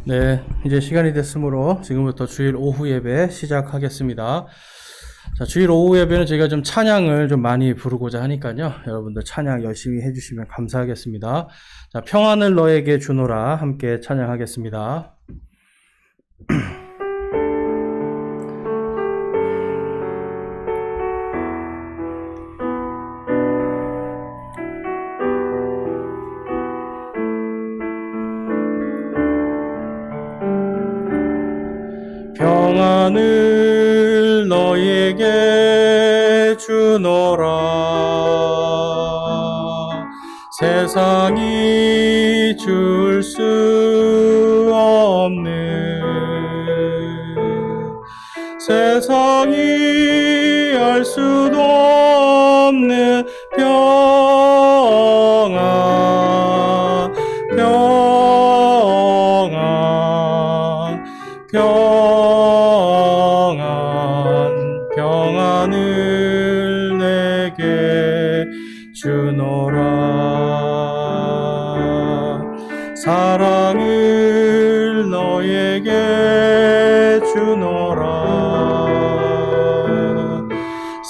네, 이제 시간이 됐으므로 지금부터 주일 오후 예배 시작하겠습니다. 자, 주일 오후 예배는 저희가 좀 찬양을 좀 많이 부르고자 하니까요. 여러분들 찬양 열심히 해주시면 감사하겠습니다. 자, 평안을 너에게 주노라 함께 찬양하겠습니다. 평안을 너에게 주노라. 세상이 줄 수 없는, 세상이 알 수도 없는 평안, 평안, 평안을 내게 주노라. 사랑을 너에게 주노라.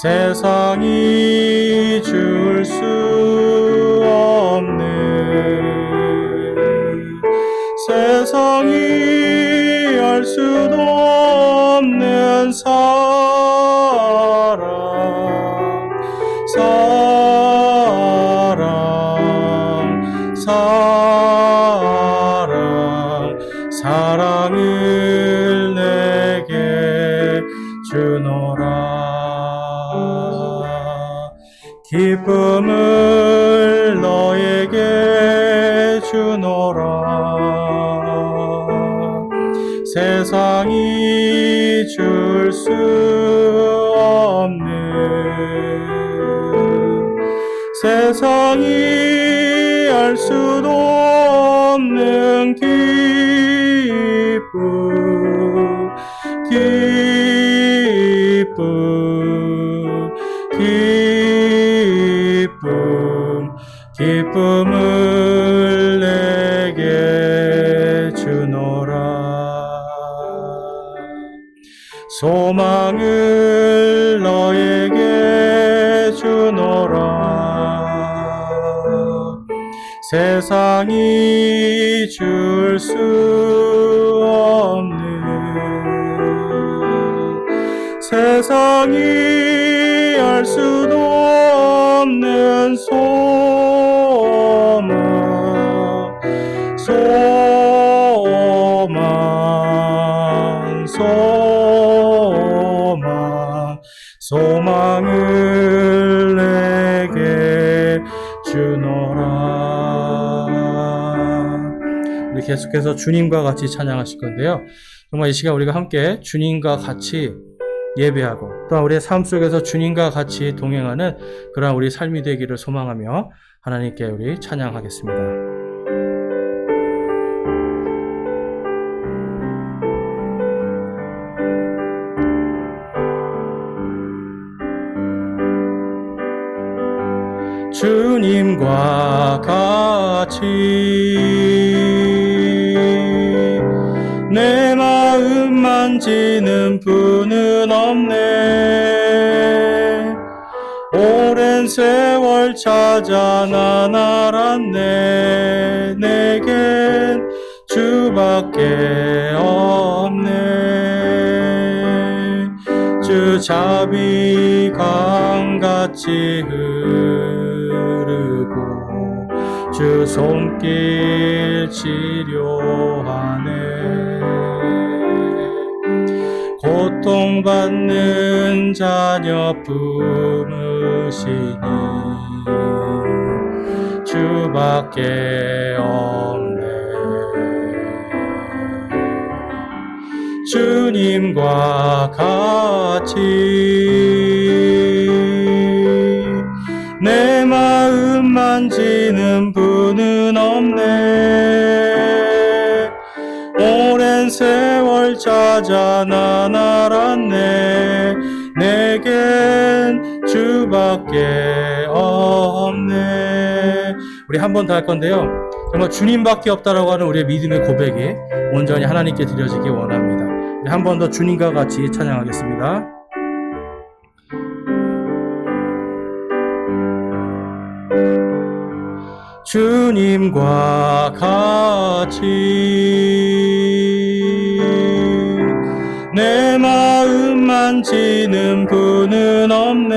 세상이 줄 수 없는, 세상이 알 수도 없는 사랑, 사랑, 사랑, 사랑을 내게 주노라. 기쁨을 너에게 주노라. 세상이 줄 수 없는, 세상이 알 수도 없는 기쁨, 기쁨, 기쁨, 기쁨을 내게 주노라. 소망을 너에게 주노라. 세상이 줄 수 없는, 세상이 알 수도 없는 소망, 소망, 소망, 소망을 내게 주노라. 우리 계속해서 주님과 같이 찬양하실 건데요. 정말 이 시간 우리가 함께 주님과 같이 예배하고 또한 우리의 삶 속에서 주님과 같이 동행하는 그러한 우리 삶이 되기를 소망하며 하나님께 우리 찬양하겠습니다. 주님과 같이 내 마음 만지는 분은 없네. 오랜 세월 찾아 난 알았네. 내겐 주밖에 없네. 주 자비 강같이 흐르고 주 손길 치료하네. 고통받는 자녀 품으시니 주밖에 없네. 주님과 같이 내 마음 만지는 분은 없네. 오랜 세월 찾아 난 알았네. 내겐 주밖에 없네. 우리 한 번 더 할 건데요. 정말 주님밖에 없다라고 하는 우리의 믿음의 고백이 온전히 하나님께 드려지기 원합니다. 한 번 더 주님과 같이 찬양하겠습니다. 주님과 같이 내 마음 만지는 분은 없네.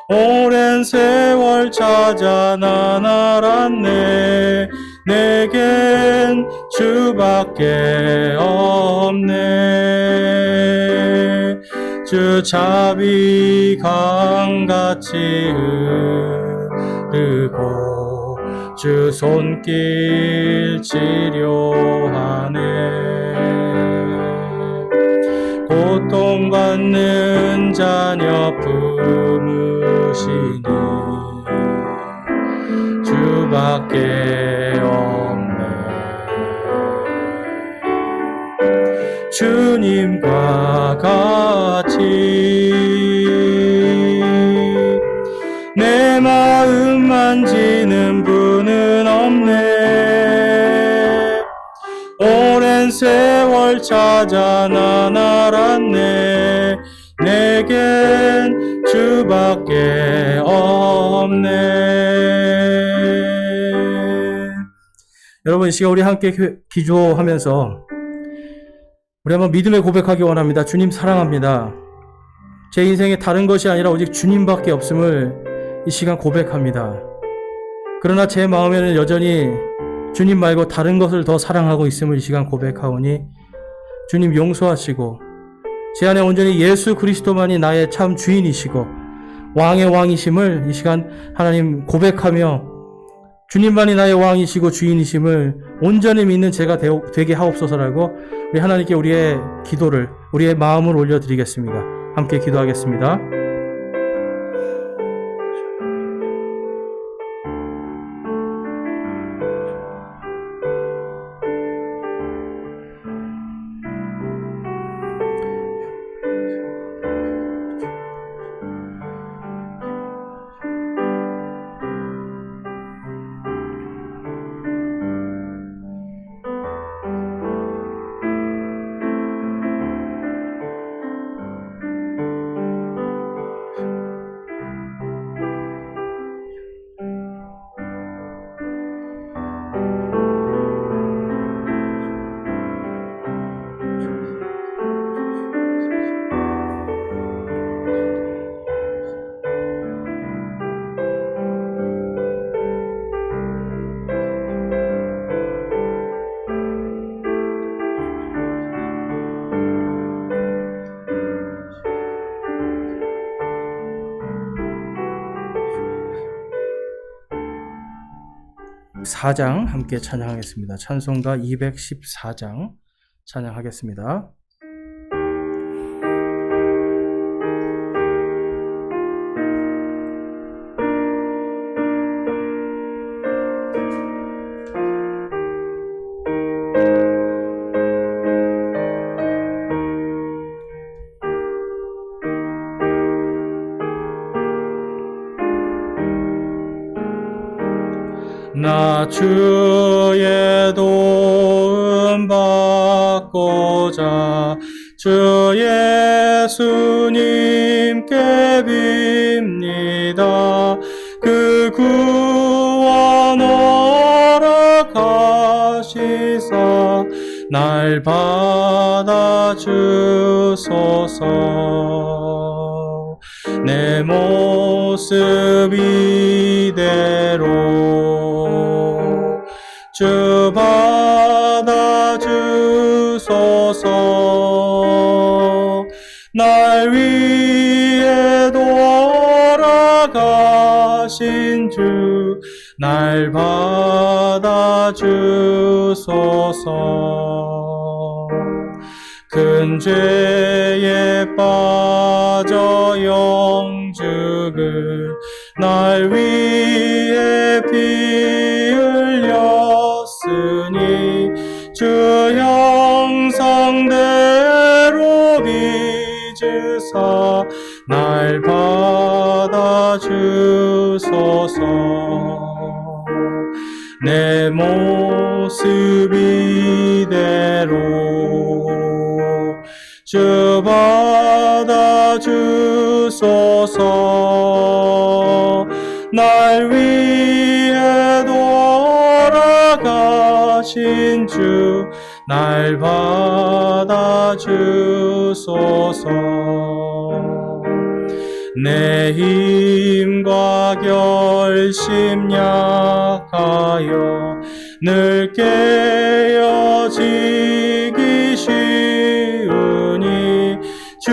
오랜 세월 찾아 난 알았네. 내겐 주밖에 없네. 주 자비 강같이 흐르고 주 손길 치료하네. 고통받는 자녀 품으시니 주밖에 없네. 주님과 같이 내 마음 만지는 분은 없네. 오랜 세월 찾아 난 알았네. 내겐 주밖에 없네. 여러분, 이 시간 우리 함께 기도하면서 우리 한번 믿음의 고백하기 원합니다. 주님 사랑합니다. 제 인생에 다른 것이 아니라 오직 주님밖에 없음을 이 시간 고백합니다. 그러나 제 마음에는 여전히 주님 말고 다른 것을 더 사랑하고 있음을 이 시간 고백하오니 주님 용서하시고 제 안에 온전히 예수 그리스도만이 나의 참 주인이시고 왕의 왕이심을 이 시간 하나님 고백하며 주님만이 나의 왕이시고 주인이심을 온전히 믿는 제가 되게 하옵소서라고 우리 하나님께 우리의 기도를, 우리의 마음을 올려드리겠습니다. 함께 기도하겠습니다. 사 장 함께 찬양하겠습니다. 찬송가 214장 찬양하겠습니다. 나 주의 도움 받고자 주 예수님께 빕니다. 그 구원 허락하시사 날 받아주소서. 내 모습 이대로 주 받아주소서. 날 위해 돌아가신 주 날 받아주소서. 큰 죄에 빠져 영죽을 날 위해 피 흘렸으니 주 형상대로 빚으사 날 받아주소서. 내 모습 이대로 주 받아주소서. 날 위해 돌아가신 주 날 받아주소서. 내 힘과 결심 약하여 늘 깨어지기 쉬우니 주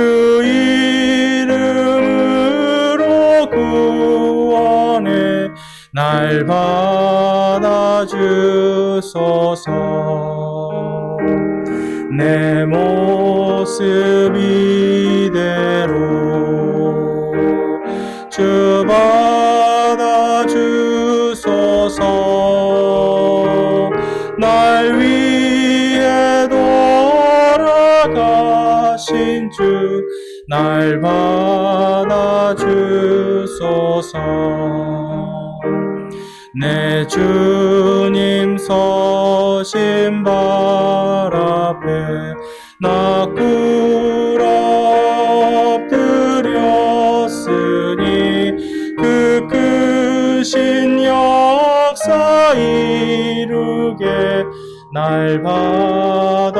이름으로 구원해 날 받아주소서. 내 모습 이대로 주 받아주소서. 날 위해 돌아가신 주 날 받아주소서. 내 주님 서신 발 앞에 나 꿇어 엎드렸으니 그 크신 역사 이루게 날 받아주소서.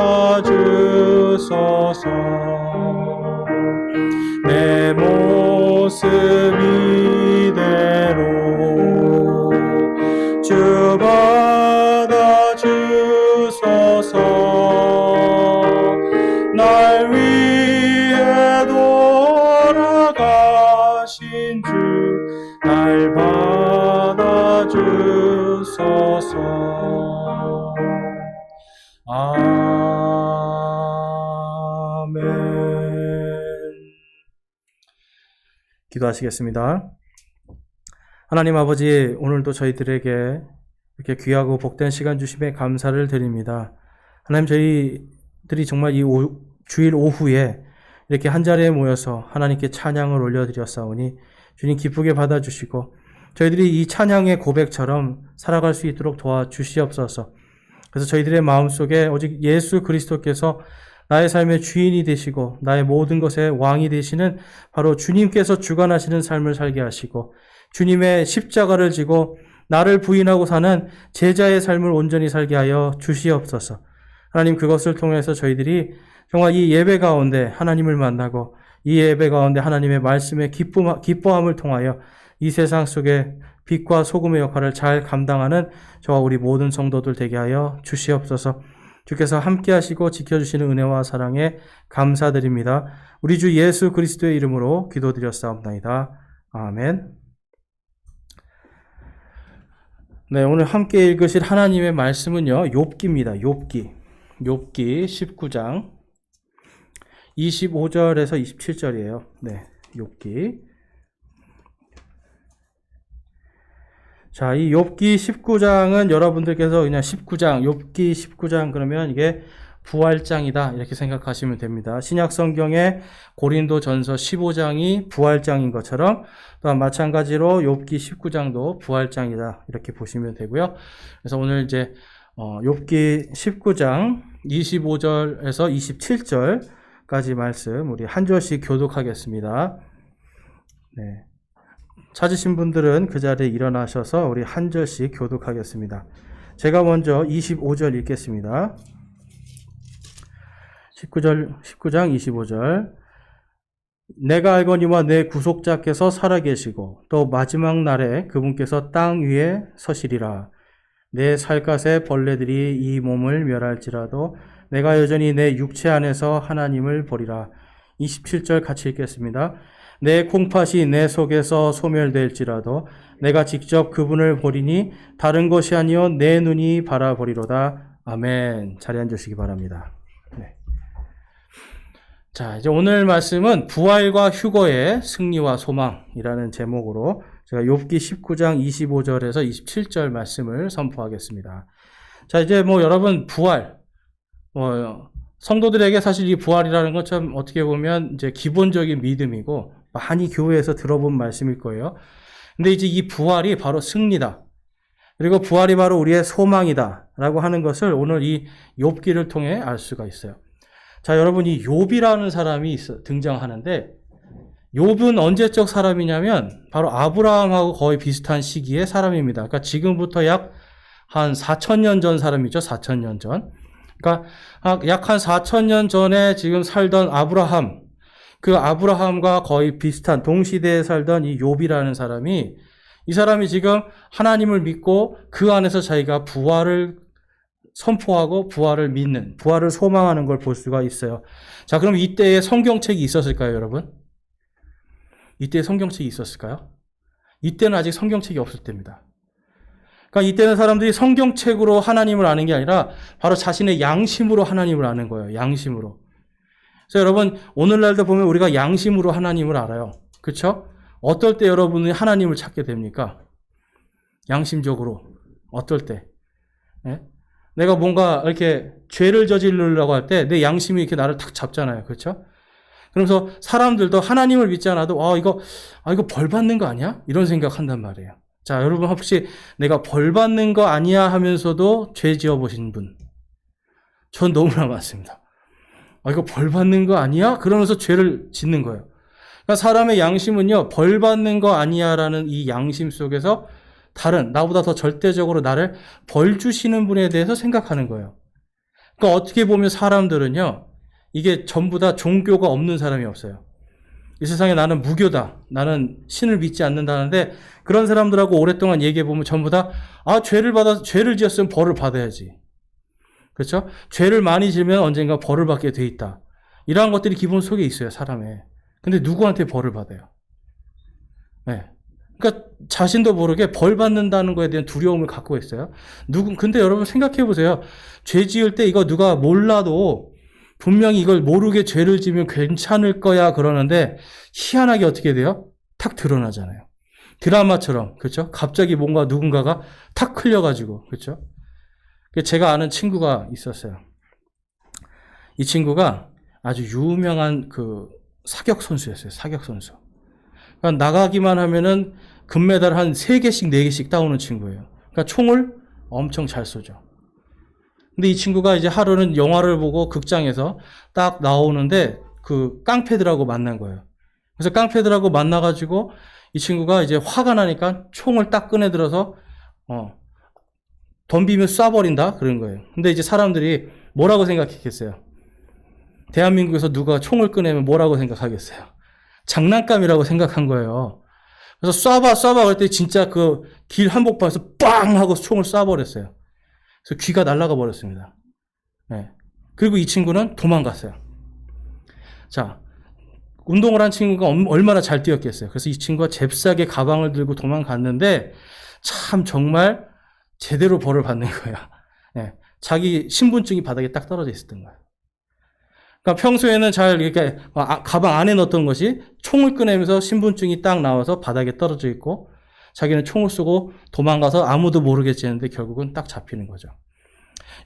내 모습 이대로 주 받아주소서. 날 위해 돌아가신 주 날 받아주소서. 아멘. 기도하시겠습니다. 하나님 아버지, 오늘도 저희들에게 이렇게 귀하고 복된 시간 주심에 감사를 드립니다. 하나님, 저희들이 정말 이 주일 오후에 이렇게 한자리에 모여서 하나님께 찬양을 올려드렸사오니 주님 기쁘게 받아주시고 저희들이 이 찬양의 고백처럼 살아갈 수 있도록 도와주시옵소서. 그래서 저희들의 마음속에 오직 예수 그리스도께서 나의 삶의 주인이 되시고 나의 모든 것의 왕이 되시는 바로 주님께서 주관하시는 삶을 살게 하시고 주님의 십자가를 지고 나를 부인하고 사는 제자의 삶을 온전히 살게 하여 주시옵소서. 하나님, 그것을 통해서 저희들이 정말 이 예배 가운데 하나님을 만나고 이 예배 가운데 하나님의 말씀의 기뻐함을 통하여 이 세상 속에 빛과 소금의 역할을 잘 감당하는 저와 우리 모든 성도들 되게 하여 주시옵소서. 주께서 함께 하시고 지켜주시는 은혜와 사랑에 감사드립니다. 우리 주 예수 그리스도의 이름으로 기도드렸사옵나이다. 아멘. 네, 오늘 함께 읽으실 하나님의 말씀은요, 욥기입니다. 욥기 19장 25절에서 27절이에요. 네, 욥기. 자, 이 욥기 19장은 여러분들께서 그냥 욥기 19장 그러면 이게 부활장이다 이렇게 생각하시면 됩니다. 신약 성경의 고린도전서 15장이 부활장인 것처럼 또한 마찬가지로 욥기 19장도 부활장이다 이렇게 보시면 되고요. 그래서 오늘 이제 욥기 19장 25절에서 27절까지 말씀 우리 한 절씩 교독하겠습니다. 네. 찾으신 분들은 그 자리에 일어나셔서 우리 한 절씩 교독하겠습니다. 제가 먼저 25절 읽겠습니다. 19장 25절. 내가 알거니와 내 구속자께서 살아계시고 또 마지막 날에 그분께서 땅 위에 서시리라. 내 살갗의 벌레들이 이 몸을 멸할지라도 내가 여전히 내 육체 안에서 하나님을 보리라. 27절 같이 읽겠습니다. 내 콩팥이 내 속에서 소멸될지라도 내가 직접 그분을 보리니 다른 것이 아니요 내 눈이 바라보리로다. 아멘. 자리에 앉으시기 바랍니다. 네. 자, 이제 오늘 말씀은 부활과 휴거의 승리와 소망이라는 제목으로 제가 욥기 19장 25절에서 27절 말씀을 선포하겠습니다. 자, 이제 여러분 부활, 성도들에게 사실 이 부활이라는 것 참 어떻게 보면 이제 기본적인 믿음이고 많이 교회에서 들어본 말씀일 거예요. 근데 이제 이 부활이 바로 승리다. 그리고 부활이 바로 우리의 소망이다라고 하는 것을 오늘 이 욥기를 통해 알 수가 있어요. 자, 여러분, 이 욥이라는 사람이 등장하는데, 욥은 언제적 사람이냐면 바로 아브라함하고 거의 비슷한 시기의 사람입니다. 그러니까 지금부터 약 한 4,000년 전 사람이죠. 4,000년 전. 그러니까 약 한 4,000년 전에 지금 살던 아브라함, 그 아브라함과 거의 비슷한 동시대에 살던 이 욥이라는 사람이, 이 사람이 지금 하나님을 믿고 그 안에서 자기가 부활을 선포하고 부활을 믿는, 부활을 소망하는 걸 볼 수가 있어요. 자, 그럼 이때에 성경책이 있었을까요, 여러분? 이때에 성경책이 있었을까요? 이때는 아직 성경책이 없을 때입니다. 그러니까 이때는 사람들이 성경책으로 하나님을 아는 게 아니라 바로 자신의 양심으로 하나님을 아는 거예요. 양심으로. 그래서 여러분, 오늘날도 보면 우리가 양심으로 하나님을 알아요. 그렇죠? 어떨 때 여러분이 하나님을 찾게 됩니까? 양심적으로. 어떨 때? 네? 내가 뭔가 이렇게 죄를 저지르려고 할 때 내 양심이 이렇게 나를 탁 잡잖아요. 그렇죠? 그러면서 사람들도 하나님을 믿지 않아도 이거 벌 받는 거 아니야? 이런 생각한단 말이에요. 자, 여러분 혹시 내가 벌 받는 거 아니야 하면서도 죄 지어 보신 분? 전 너무나 많습니다. 이거 벌 받는 거 아니야? 그러면서 죄를 짓는 거예요. 그러니까 사람의 양심은요, 벌 받는 거 아니야라는 이 양심 속에서 다른, 나보다 더 절대적으로 나를 벌 주시는 분에 대해서 생각하는 거예요. 그러니까 어떻게 보면 사람들은요, 이게 전부 다 종교가 없는 사람이 없어요. 이 세상에 나는 무교다, 나는 신을 믿지 않는다는데, 그런 사람들하고 오랫동안 얘기해보면 전부 다, 죄를 지었으면 벌을 받아야지. 그렇죠? 죄를 많이 지으면 언젠가 벌을 받게 돼 있다. 이러한 것들이 기본 속에 있어요, 사람에. 근데 누구한테 벌을 받아요? 네. 그러니까 자신도 모르게 벌 받는다는 거에 대한 두려움을 갖고 있어요. 근데 여러분 생각해 보세요. 죄 지을 때 이거 누가 몰라도 분명히 이걸 모르게 죄를 지으면 괜찮을 거야 그러는데 희한하게 어떻게 돼요? 탁 드러나잖아요. 드라마처럼, 그렇죠? 갑자기 뭔가 누군가가 탁 흘려가지고, 그렇죠? 제가 아는 친구가 있었어요. 이 친구가 아주 유명한 사격 선수였어요. 사격 선수. 그러니까 나가기만 하면은 금메달 한 3개씩, 4개씩 따오는 친구예요. 그러니까 총을 엄청 잘 쏘죠. 근데 이 친구가 이제 하루는 영화를 보고 극장에서 딱 나오는데 깡패들하고 만난 거예요. 그래서 깡패들하고 만나가지고 이 친구가 이제 화가 나니까 총을 딱 꺼내들어서, 덤비면 쏴버린다? 그런 거예요. 근데 이제 사람들이 뭐라고 생각했겠어요? 대한민국에서 누가 총을 꺼내면 뭐라고 생각하겠어요? 장난감이라고 생각한 거예요. 그래서 쏴봐 그랬더니 진짜 길 한복판에서 빵 하고 총을 쏴버렸어요. 그래서 귀가 날아가 버렸습니다. 네. 그리고 이 친구는 도망갔어요. 자, 운동을 한 친구가 얼마나 잘 뛰었겠어요. 그래서 이 친구가 잽싸게 가방을 들고 도망갔는데 참 정말 제대로 벌을 받는 거야. 네. 자기 신분증이 바닥에 딱 떨어져 있었던 거야. 그러니까 평소에는 잘 이렇게 가방 안에 넣었던 것이 총을 꺼내면서 신분증이 딱 나와서 바닥에 떨어져 있고 자기는 총을 쏘고 도망가서 아무도 모르겠지 했는데 결국은 딱 잡히는 거죠.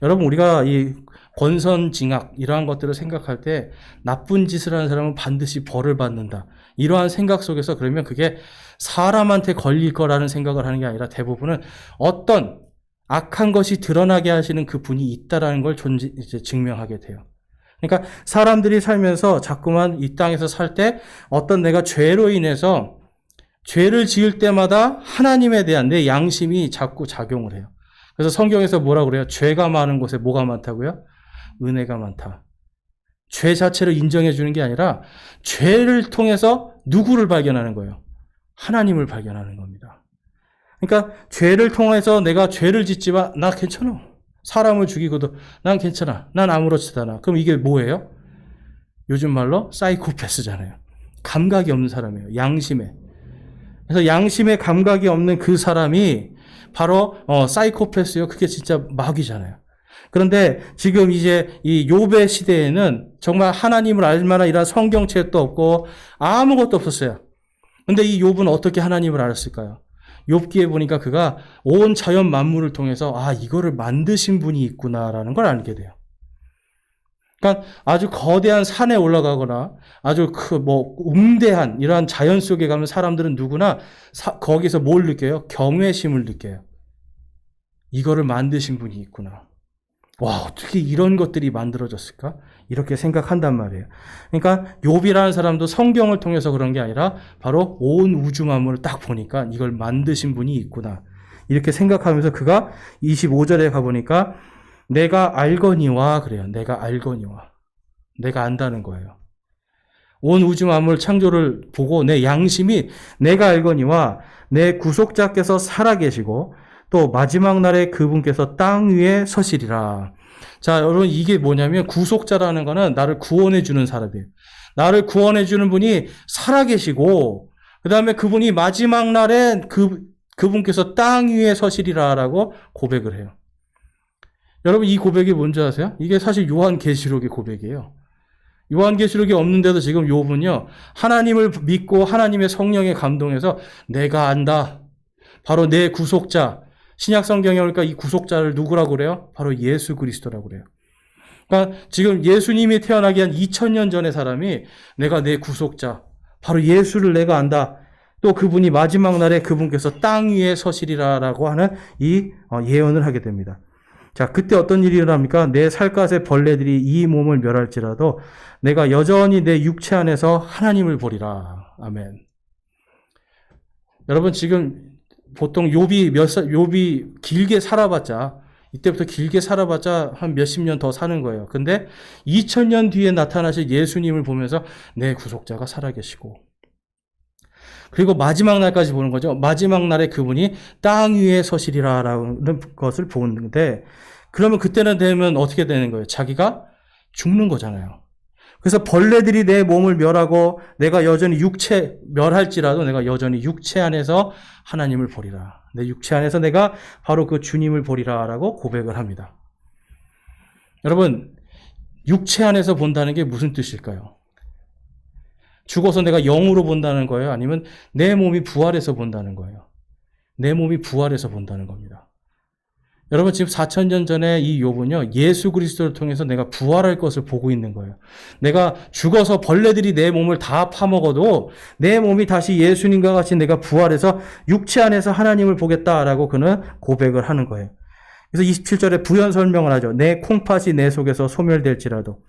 여러분, 우리가 이 권선징악 이러한 것들을 생각할 때 나쁜 짓을 하는 사람은 반드시 벌을 받는다. 이러한 생각 속에서 그러면 그게 사람한테 걸릴 거라는 생각을 하는 게 아니라 대부분은 어떤 악한 것이 드러나게 하시는 그 분이 있다라는 걸 이제 증명하게 돼요. 그러니까 사람들이 살면서 자꾸만 이 땅에서 살 때 어떤 내가 죄로 인해서 죄를 지을 때마다 하나님에 대한 내 양심이 자꾸 작용을 해요. 그래서 성경에서 뭐라고 그래요? 죄가 많은 곳에 뭐가 많다고요? 은혜가 많다. 죄 자체를 인정해 주는 게 아니라 죄를 통해서 누구를 발견하는 거예요? 하나님을 발견하는 겁니다. 그러니까 죄를 통해서 내가 죄를 짓지만 나 괜찮아. 사람을 죽이고도 난 괜찮아. 난 아무렇지도 않아. 그럼 이게 뭐예요? 요즘 말로 사이코패스잖아요. 감각이 없는 사람이에요. 양심에. 그래서 양심에 감각이 없는 그 사람이 바로 사이코패스요. 그게 진짜 마귀잖아요. 그런데 지금 이제 이 욥의 시대에는 정말 하나님을 알 만한 이런 성경책도 없고 아무것도 없었어요. 근데 이 욥은 어떻게 하나님을 알았을까요? 욥기에 보니까 그가 온 자연 만물을 통해서 이거를 만드신 분이 있구나라는 걸 알게 돼요. 그러니까 아주 거대한 산에 올라가거나 아주 웅대한 이러한 자연 속에 가면 사람들은 누구나 거기서 뭘 느껴요? 경외심을 느껴요. 이거를 만드신 분이 있구나. 와, 어떻게 이런 것들이 만들어졌을까? 이렇게 생각한단 말이에요. 그러니까 욥이라는 사람도 성경을 통해서 그런 게 아니라 바로 온 우주 만물을 딱 보니까 이걸 만드신 분이 있구나. 이렇게 생각하면서 그가 25절에 가보니까 내가 알거니와 그래요. 내가 알거니와. 내가 안다는 거예요. 온 우주 만물 창조를 보고 내 양심이 내가 알거니와 내 구속자께서 살아계시고 또 마지막 날에 그분께서 땅 위에 서시리라. 자, 여러분 이게 뭐냐면 구속자라는 거는 나를 구원해 주는 사람이에요. 나를 구원해 주는 분이 살아계시고 그 다음에 그분이 마지막 날에 그분께서 땅 위에 서시리라라고 고백을 해요. 여러분 이 고백이 뭔지 아세요? 이게 사실 요한계시록의 고백이에요. 요한계시록이 없는데도 지금 욥은요, 하나님을 믿고 하나님의 성령에 감동해서 내가 안다. 바로 내 구속자. 신약 성경에 보니까 이 구속자를 누구라고 그래요? 바로 예수 그리스도라고 그래요. 그러니까 지금 예수님이 태어나기 한 2000년 전의 사람이 내가 내 구속자. 바로 예수를 내가 안다. 또 그분이 마지막 날에 그분께서 땅 위에 서시리라라고 하는 이 예언을 하게 됩니다. 자, 그때 어떤 일이 일어납니까? 내 살갗의 벌레들이 이 몸을 멸할지라도 내가 여전히 내 육체 안에서 하나님을 보리라. 아멘. 여러분 지금 보통 욥이 길게 살아봤자 이때부터 길게 살아봤자 한 몇십 년 더 사는 거예요. 근데 2000년 뒤에 나타나실 예수님을 보면서 내 구속자가 살아계시고 그리고 마지막 날까지 보는 거죠. 마지막 날에 그분이 땅 위에 서시리라라는 것을 보는데 그러면 그때는 되면 어떻게 되는 거예요? 자기가 죽는 거잖아요. 그래서 벌레들이 내 몸을 멸하고 내가 여전히 멸할지라도 내가 여전히 육체 안에서 하나님을 보리라. 내 육체 안에서 내가 바로 그 주님을 보리라라고 고백을 합니다. 여러분, 육체 안에서 본다는 게 무슨 뜻일까요? 죽어서 내가 영으로 본다는 거예요? 아니면 내 몸이 부활해서 본다는 거예요? 내 몸이 부활해서 본다는 겁니다. 여러분 지금 4000년 전에 이 욥은요. 예수 그리스도를 통해서 내가 부활할 것을 보고 있는 거예요. 내가 죽어서 벌레들이 내 몸을 다 파먹어도 내 몸이 다시 예수님과 같이 내가 부활해서 육체 안에서 하나님을 보겠다라고 그는 고백을 하는 거예요. 그래서 27절에 부연 설명을 하죠. 내 콩팥이 내 속에서 소멸될지라도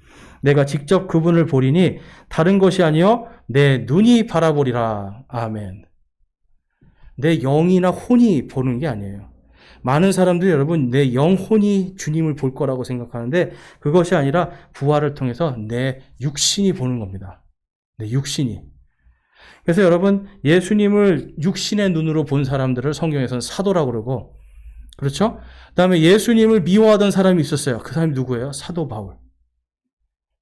내가 직접 그분을 보리니 다른 것이 아니요 내 눈이 바라보리라. 아멘. 내 영이나 혼이 보는 게 아니에요. 많은 사람들이 여러분 내 영혼이 주님을 볼 거라고 생각하는데 그것이 아니라 부활을 통해서 내 육신이 보는 겁니다. 내 육신이. 그래서 여러분 예수님을 육신의 눈으로 본 사람들을 성경에서는 사도라고 그러고 그렇죠? 그다음에 예수님을 미워하던 사람이 있었어요. 그 사람이 누구예요? 사도 바울.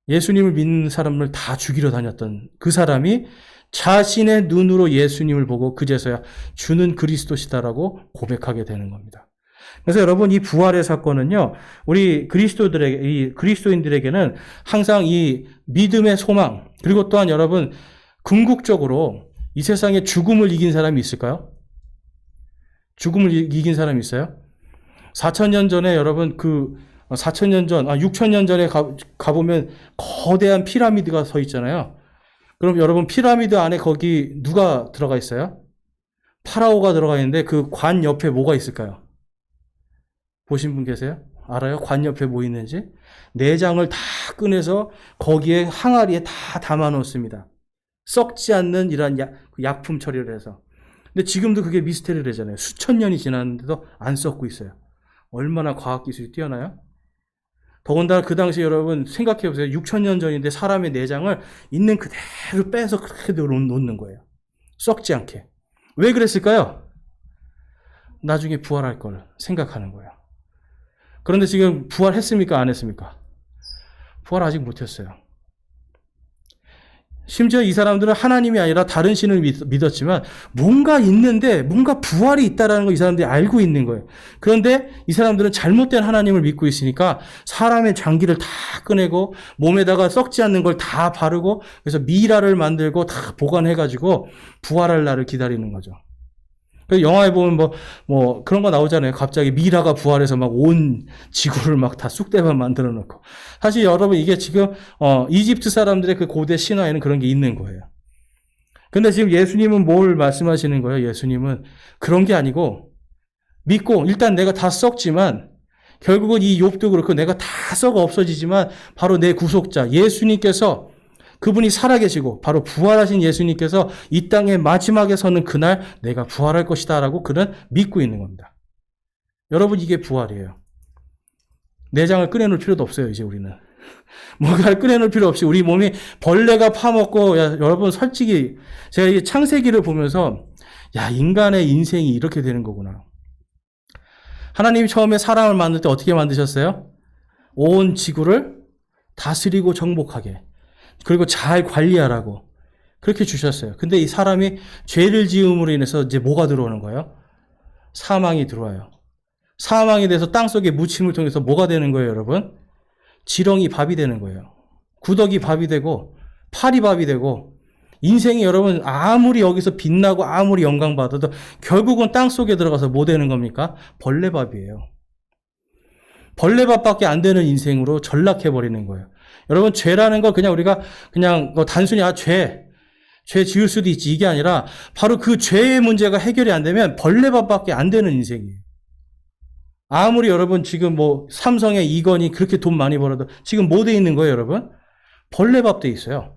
예수님을 믿는 사람을 다 죽이러 다녔던 그 사람이 자신의 눈으로 예수님을 보고 그제서야 주는 그리스도시다라고 고백하게 되는 겁니다. 그래서 여러분 이 부활의 사건은요, 우리 그리스도인들에게는 항상 이 믿음의 소망, 그리고 또한 여러분 궁극적으로 이 세상에 죽음을 이긴 사람이 있을까요? 죽음을 이긴 사람이 있어요? 4000년 전에 여러분 6000년 전에 가보면 거대한 피라미드가 서 있잖아요. 그럼 여러분 피라미드 안에 거기 누가 들어가 있어요? 파라오가 들어가 있는데 그 관 옆에 뭐가 있을까요? 보신 분 계세요? 알아요? 관 옆에 뭐 있는지? 내장을 다 꺼내서 거기에 항아리에 다 담아 놓습니다. 썩지 않는 이런 약품 처리를 해서. 근데 지금도 그게 미스테리잖아요. 수천 년이 지났는데도 안 썩고 있어요. 얼마나 과학기술이 뛰어나요? 더군다나 그 당시 여러분 생각해보세요. 6000년 전인데 사람의 내장을 있는 그대로 빼서 그렇게 놓는 거예요. 썩지 않게. 왜 그랬을까요? 나중에 부활할 걸 생각하는 거예요. 그런데 지금 부활했습니까? 안 했습니까? 부활 아직 못했어요. 심지어 이 사람들은 하나님이 아니라 다른 신을 믿었지만 뭔가 있는데 뭔가 부활이 있다는 걸 이 사람들이 알고 있는 거예요. 그런데 이 사람들은 잘못된 하나님을 믿고 있으니까 사람의 장기를 다 꺼내고 몸에다가 썩지 않는 걸 다 바르고 그래서 미라를 만들고 다 보관해가지고 부활할 날을 기다리는 거죠. 그 영화에 보면 뭐 그런 거 나오잖아요. 갑자기 미라가 부활해서 막 온 지구를 막 다 쑥대밭 만들어 놓고. 사실 여러분 이게 지금 이집트 사람들의 그 고대 신화에는 그런 게 있는 거예요. 근데 지금 예수님은 뭘 말씀하시는 거예요? 예수님은 그런 게 아니고 믿고 일단 내가 다 썩지만 결국은 이 욥도 그렇고 내가 다 썩어 없어지지만 바로 내 구속자 예수님께서 그분이 살아계시고 바로 부활하신 예수님께서 이 땅의 마지막에 서는 그날 내가 부활할 것이다 라고 그는 믿고 있는 겁니다. 여러분 이게 부활이에요. 내장을 꺼내놓을 필요도 없어요. 이제 우리는. 뭔가를 꺼내놓을 필요 없이 우리 몸이 벌레가 파먹고 여러분 솔직히 제가 이 창세기를 보면서 인간의 인생이 이렇게 되는 거구나. 하나님이 처음에 사람을 만들 때 어떻게 만드셨어요? 온 지구를 다스리고 정복하게 그리고 잘 관리하라고 그렇게 주셨어요. 근데 이 사람이 죄를 지음으로 인해서 이제 뭐가 들어오는 거예요? 사망이 들어와요. 사망이 돼서 땅속에 묻힘을 통해서 뭐가 되는 거예요, 여러분? 지렁이 밥이 되는 거예요. 구더기 밥이 되고 파리 밥이 되고 인생이 여러분 아무리 여기서 빛나고 아무리 영광받아도 결국은 땅속에 들어가서 뭐 되는 겁니까? 벌레밥이에요. 벌레밥밖에 안 되는 인생으로 전락해버리는 거예요. 여러분 죄라는 거 그냥 우리가 그냥 단순히 죄 지을 수도 있지 이게 아니라 바로 그 죄의 문제가 해결이 안 되면 벌레밥밖에 안 되는 인생이에요. 아무리 여러분 지금 삼성의 이건이 그렇게 돈 많이 벌어도 지금 뭐 돼 있는 거예요, 여러분? 벌레밥 돼 있어요.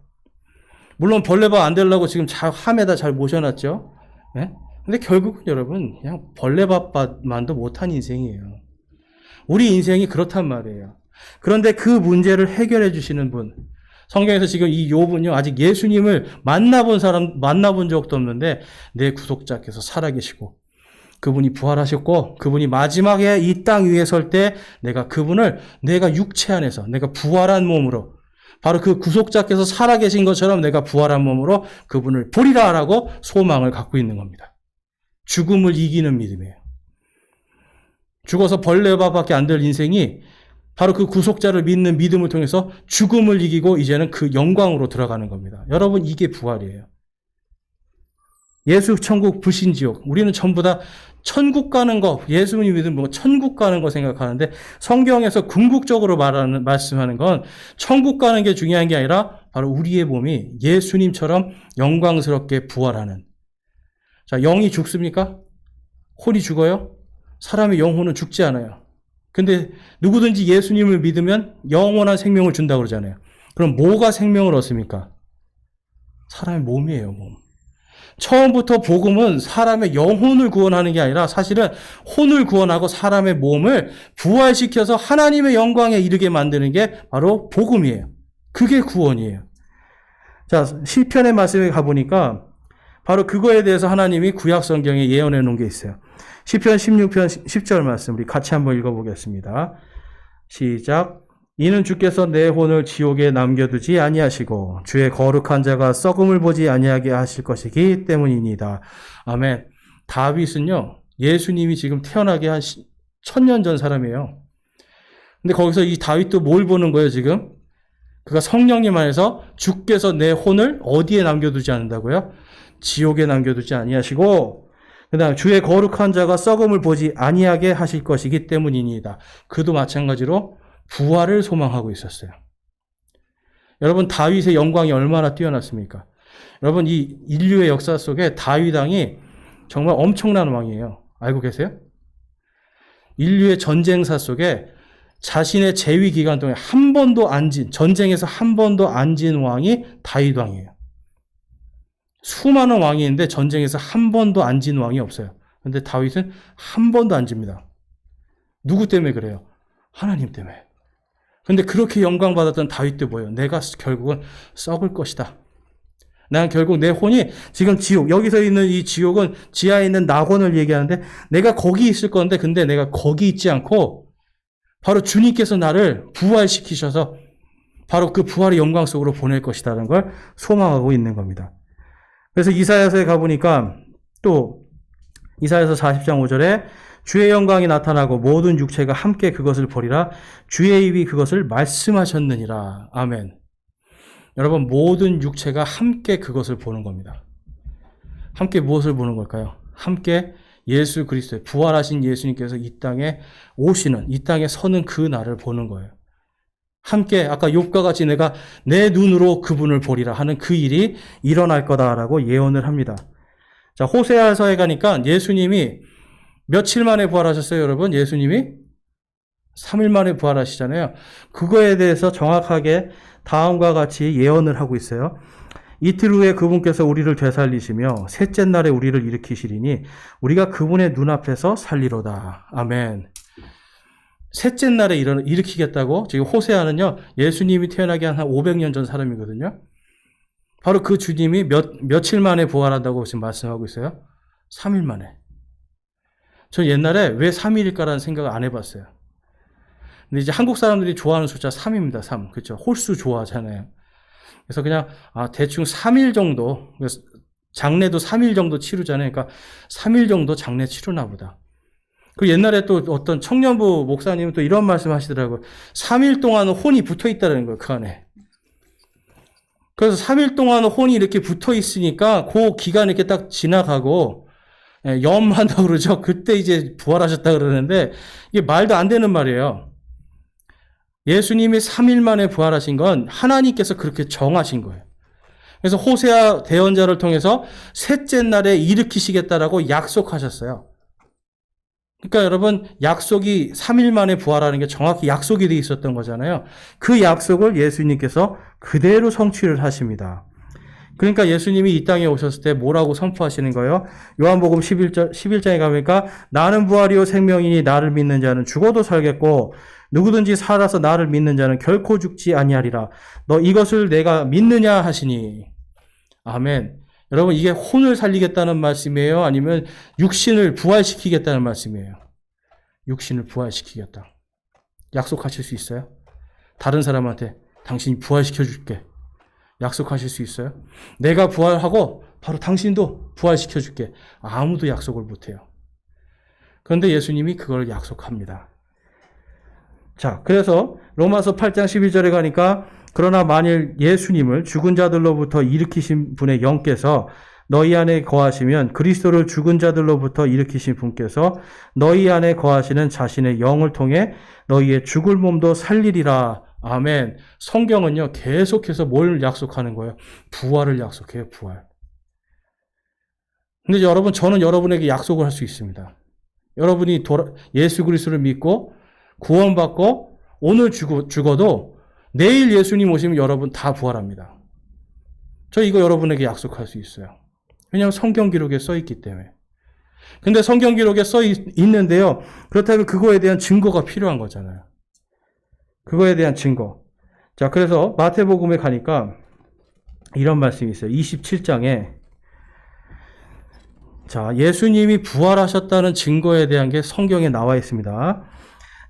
물론 벌레밥 안 되려고 지금 함에다 잘 모셔놨죠. 네? 근데 결국은 여러분 그냥 벌레밥만도 못한 인생이에요. 우리 인생이 그렇단 말이에요. 그런데 그 문제를 해결해 주시는 분, 성경에서 지금 이 욥은요 아직 예수님을 만나본 적도 없는데 내 구속자께서 살아계시고 그분이 부활하셨고 그분이 마지막에 이 땅 위에 설 때 내가 육체 안에서 내가 부활한 몸으로 바로 그 구속자께서 살아계신 것처럼 내가 부활한 몸으로 그분을 보리라라고 소망을 갖고 있는 겁니다. 죽음을 이기는 믿음이에요. 죽어서 벌레밥밖에 안 될 인생이 바로 그 구속자를 믿는 믿음을 통해서 죽음을 이기고 이제는 그 영광으로 들어가는 겁니다. 여러분 이게 부활이에요. 예수 천국 불신 지옥 우리는 전부 다 천국 가는 거 예수님 믿으면 천국 가는 거 생각하는데 성경에서 궁극적으로 말씀하는 건 천국 가는 게 중요한 게 아니라 바로 우리의 몸이 예수님처럼 영광스럽게 부활하는. 자, 영이 죽습니까? 혼이 죽어요? 사람의 영혼은 죽지 않아요. 근데 누구든지 예수님을 믿으면 영원한 생명을 준다고 그러잖아요. 그럼 뭐가 생명을 얻습니까? 사람의 몸이에요, 몸. 처음부터 복음은 사람의 영혼을 구원하는 게 아니라 사실은 혼을 구원하고 사람의 몸을 부활시켜서 하나님의 영광에 이르게 만드는 게 바로 복음이에요. 그게 구원이에요. 자, 시편의 말씀에 가보니까 바로 그거에 대해서 하나님이 구약 성경에 예언해 놓은 게 있어요. 시편 16편 10절 말씀 우리 같이 한번 읽어보겠습니다. 시작. 이는 주께서 내 혼을 지옥에 남겨두지 아니하시고 주의 거룩한 자가 썩음을 보지 아니하게 하실 것이기 때문입니다. 아멘. 다윗은요 예수님이 지금 태어나게 한 1000년 전 사람이에요. 근데 거기서 이 다윗도 뭘 보는 거예요 지금? 그가 성령님 안에서 주께서 내 혼을 어디에 남겨두지 않는다고요? 지옥에 남겨두지 아니하시고 그 다음 주의 거룩한 자가 썩음을 보지 아니하게 하실 것이기 때문입니다. 그도 마찬가지로 부활을 소망하고 있었어요. 여러분 다윗의 영광이 얼마나 뛰어났습니까? 여러분 이 인류의 역사 속에 다윗 왕이 정말 엄청난 왕이에요. 알고 계세요? 인류의 전쟁사 속에 자신의 재위 기간 동안 전쟁에서 한 번도 안 진 왕이 다윗 왕이에요. 수많은 왕이 있는데 전쟁에서 한 번도 안 진 왕이 없어요. 그런데 다윗은 한 번도 안 집니다. 누구 때문에 그래요? 하나님 때문에. 근데 그렇게 영광받았던 다윗도 뭐예요? 내가 결국은 썩을 것이다. 난 결국 내 혼이 지금 지옥, 여기서 있는 이 지옥은 지하에 있는 낙원을 얘기하는데 내가 거기 있을 건데 근데 내가 거기 있지 않고 바로 주님께서 나를 부활시키셔서 바로 그 부활의 영광 속으로 보낼 것이라는 걸 소망하고 있는 겁니다. 그래서 이사야서에 가보니까 또 이사야서 40장 5절에 주의 영광이 나타나고 모든 육체가 함께 그것을 보리라 주의 입이 그것을 말씀하셨느니라. 아멘. 여러분 모든 육체가 함께 그것을 보는 겁니다. 함께 무엇을 보는 걸까요? 함께 예수 그리스도의 부활하신 예수님께서 이 땅에 오시는 이 땅에 서는 그 날을 보는 거예요. 함께 아까 욥과 같이 내가 내 눈으로 그분을 보리라 하는 그 일이 일어날 거다라고 예언을 합니다. 자, 호세아서에 가니까 예수님이 며칠 만에 부활하셨어요, 여러분? 예수님이 3일 만에 부활하시잖아요. 그거에 대해서 정확하게 다음과 같이 예언을 하고 있어요. 이틀 후에 그분께서 우리를 되살리시며 셋째 날에 우리를 일으키시리니 우리가 그분의 눈앞에서 살리로다. 아멘. 셋째 날에 일으키겠다고 지금 호세아는요, 예수님이 태어나기 한 500년 전 사람이거든요. 바로 그 주님이 며칠 만에 부활한다고 지금 말씀하고 있어요. 3일 만에. 저 옛날에 왜 3일일까라는 생각을 안 해봤어요. 근데 이제 한국 사람들이 좋아하는 숫자 3입니다. 3. 그렇죠. 홀수 좋아하잖아요. 그래서 그냥 대충 3일 정도, 장례도 3일 정도 치르잖아요. 그러니까 3일 정도 장례 치르나 보다. 그 옛날에 또 어떤 청년부 목사님은 또 이런 말씀 하시더라고요. 3일 동안은 혼이 붙어 있다는 거예요. 그 안에. 그래서 3일 동안 혼이 이렇게 붙어 있으니까 그 기간 이렇게 딱 지나가고 염한다고 그러죠. 그때 이제 부활하셨다 그러는데 이게 말도 안 되는 말이에요. 예수님이 3일 만에 부활하신 건 하나님께서 그렇게 정하신 거예요. 그래서 호세아 대언자를 통해서 셋째 날에 일으키시겠다라고 약속하셨어요. 그러니까 여러분, 약속이 3일 만에 부활하는 게 정확히 약속이 되어 있었던 거잖아요. 그 약속을 예수님께서 그대로 성취를 하십니다. 그러니까 예수님이 이 땅에 오셨을 때 뭐라고 선포하시는 거예요? 요한복음 11장에 가보니까 나는 부활이요 생명이니 나를 믿는 자는 죽어도 살겠고 누구든지 살아서 나를 믿는 자는 결코 죽지 아니하리라. 너 이것을 내가 믿느냐 하시니. 아멘. 여러분, 이게 혼을 살리겠다는 말씀이에요? 아니면 육신을 부활시키겠다는 말씀이에요? 육신을 부활시키겠다. 약속하실 수 있어요? 다른 사람한테 당신이 부활시켜줄게. 약속하실 수 있어요? 내가 부활하고 바로 당신도 부활시켜줄게. 아무도 약속을 못해요. 그런데 예수님이 그걸 약속합니다. 자, 그래서 로마서 8장 12절에 가니까 그러나 만일 예수님을 죽은 자들로부터 일으키신 분의 영께서 너희 안에 거하시면 그리스도를 죽은 자들로부터 일으키신 분께서 너희 안에 거하시는 자신의 영을 통해 너희의 죽을 몸도 살리리라. 아멘. 성경은요, 계속해서 뭘 약속하는 거예요? 부활을 약속해요, 부활. 근데 여러분, 저는 여러분에게 약속을 할 수 있습니다. 여러분이 예수 그리스도를 믿고 구원받고 오늘 죽어도 내일 예수님 오시면 여러분 다 부활합니다. 저 이거 여러분에게 약속할 수 있어요. 왜냐하면 성경 기록에 써 있기 때문에. 근데 성경 기록에 써 있는데요. 그렇다면 그거에 대한 증거가 필요한 거잖아요. 그거에 대한 증거. 자, 그래서 마태복음에 가니까 이런 말씀이 있어요. 27장에 자, 예수님이 부활하셨다는 증거에 대한 게 성경에 나와 있습니다.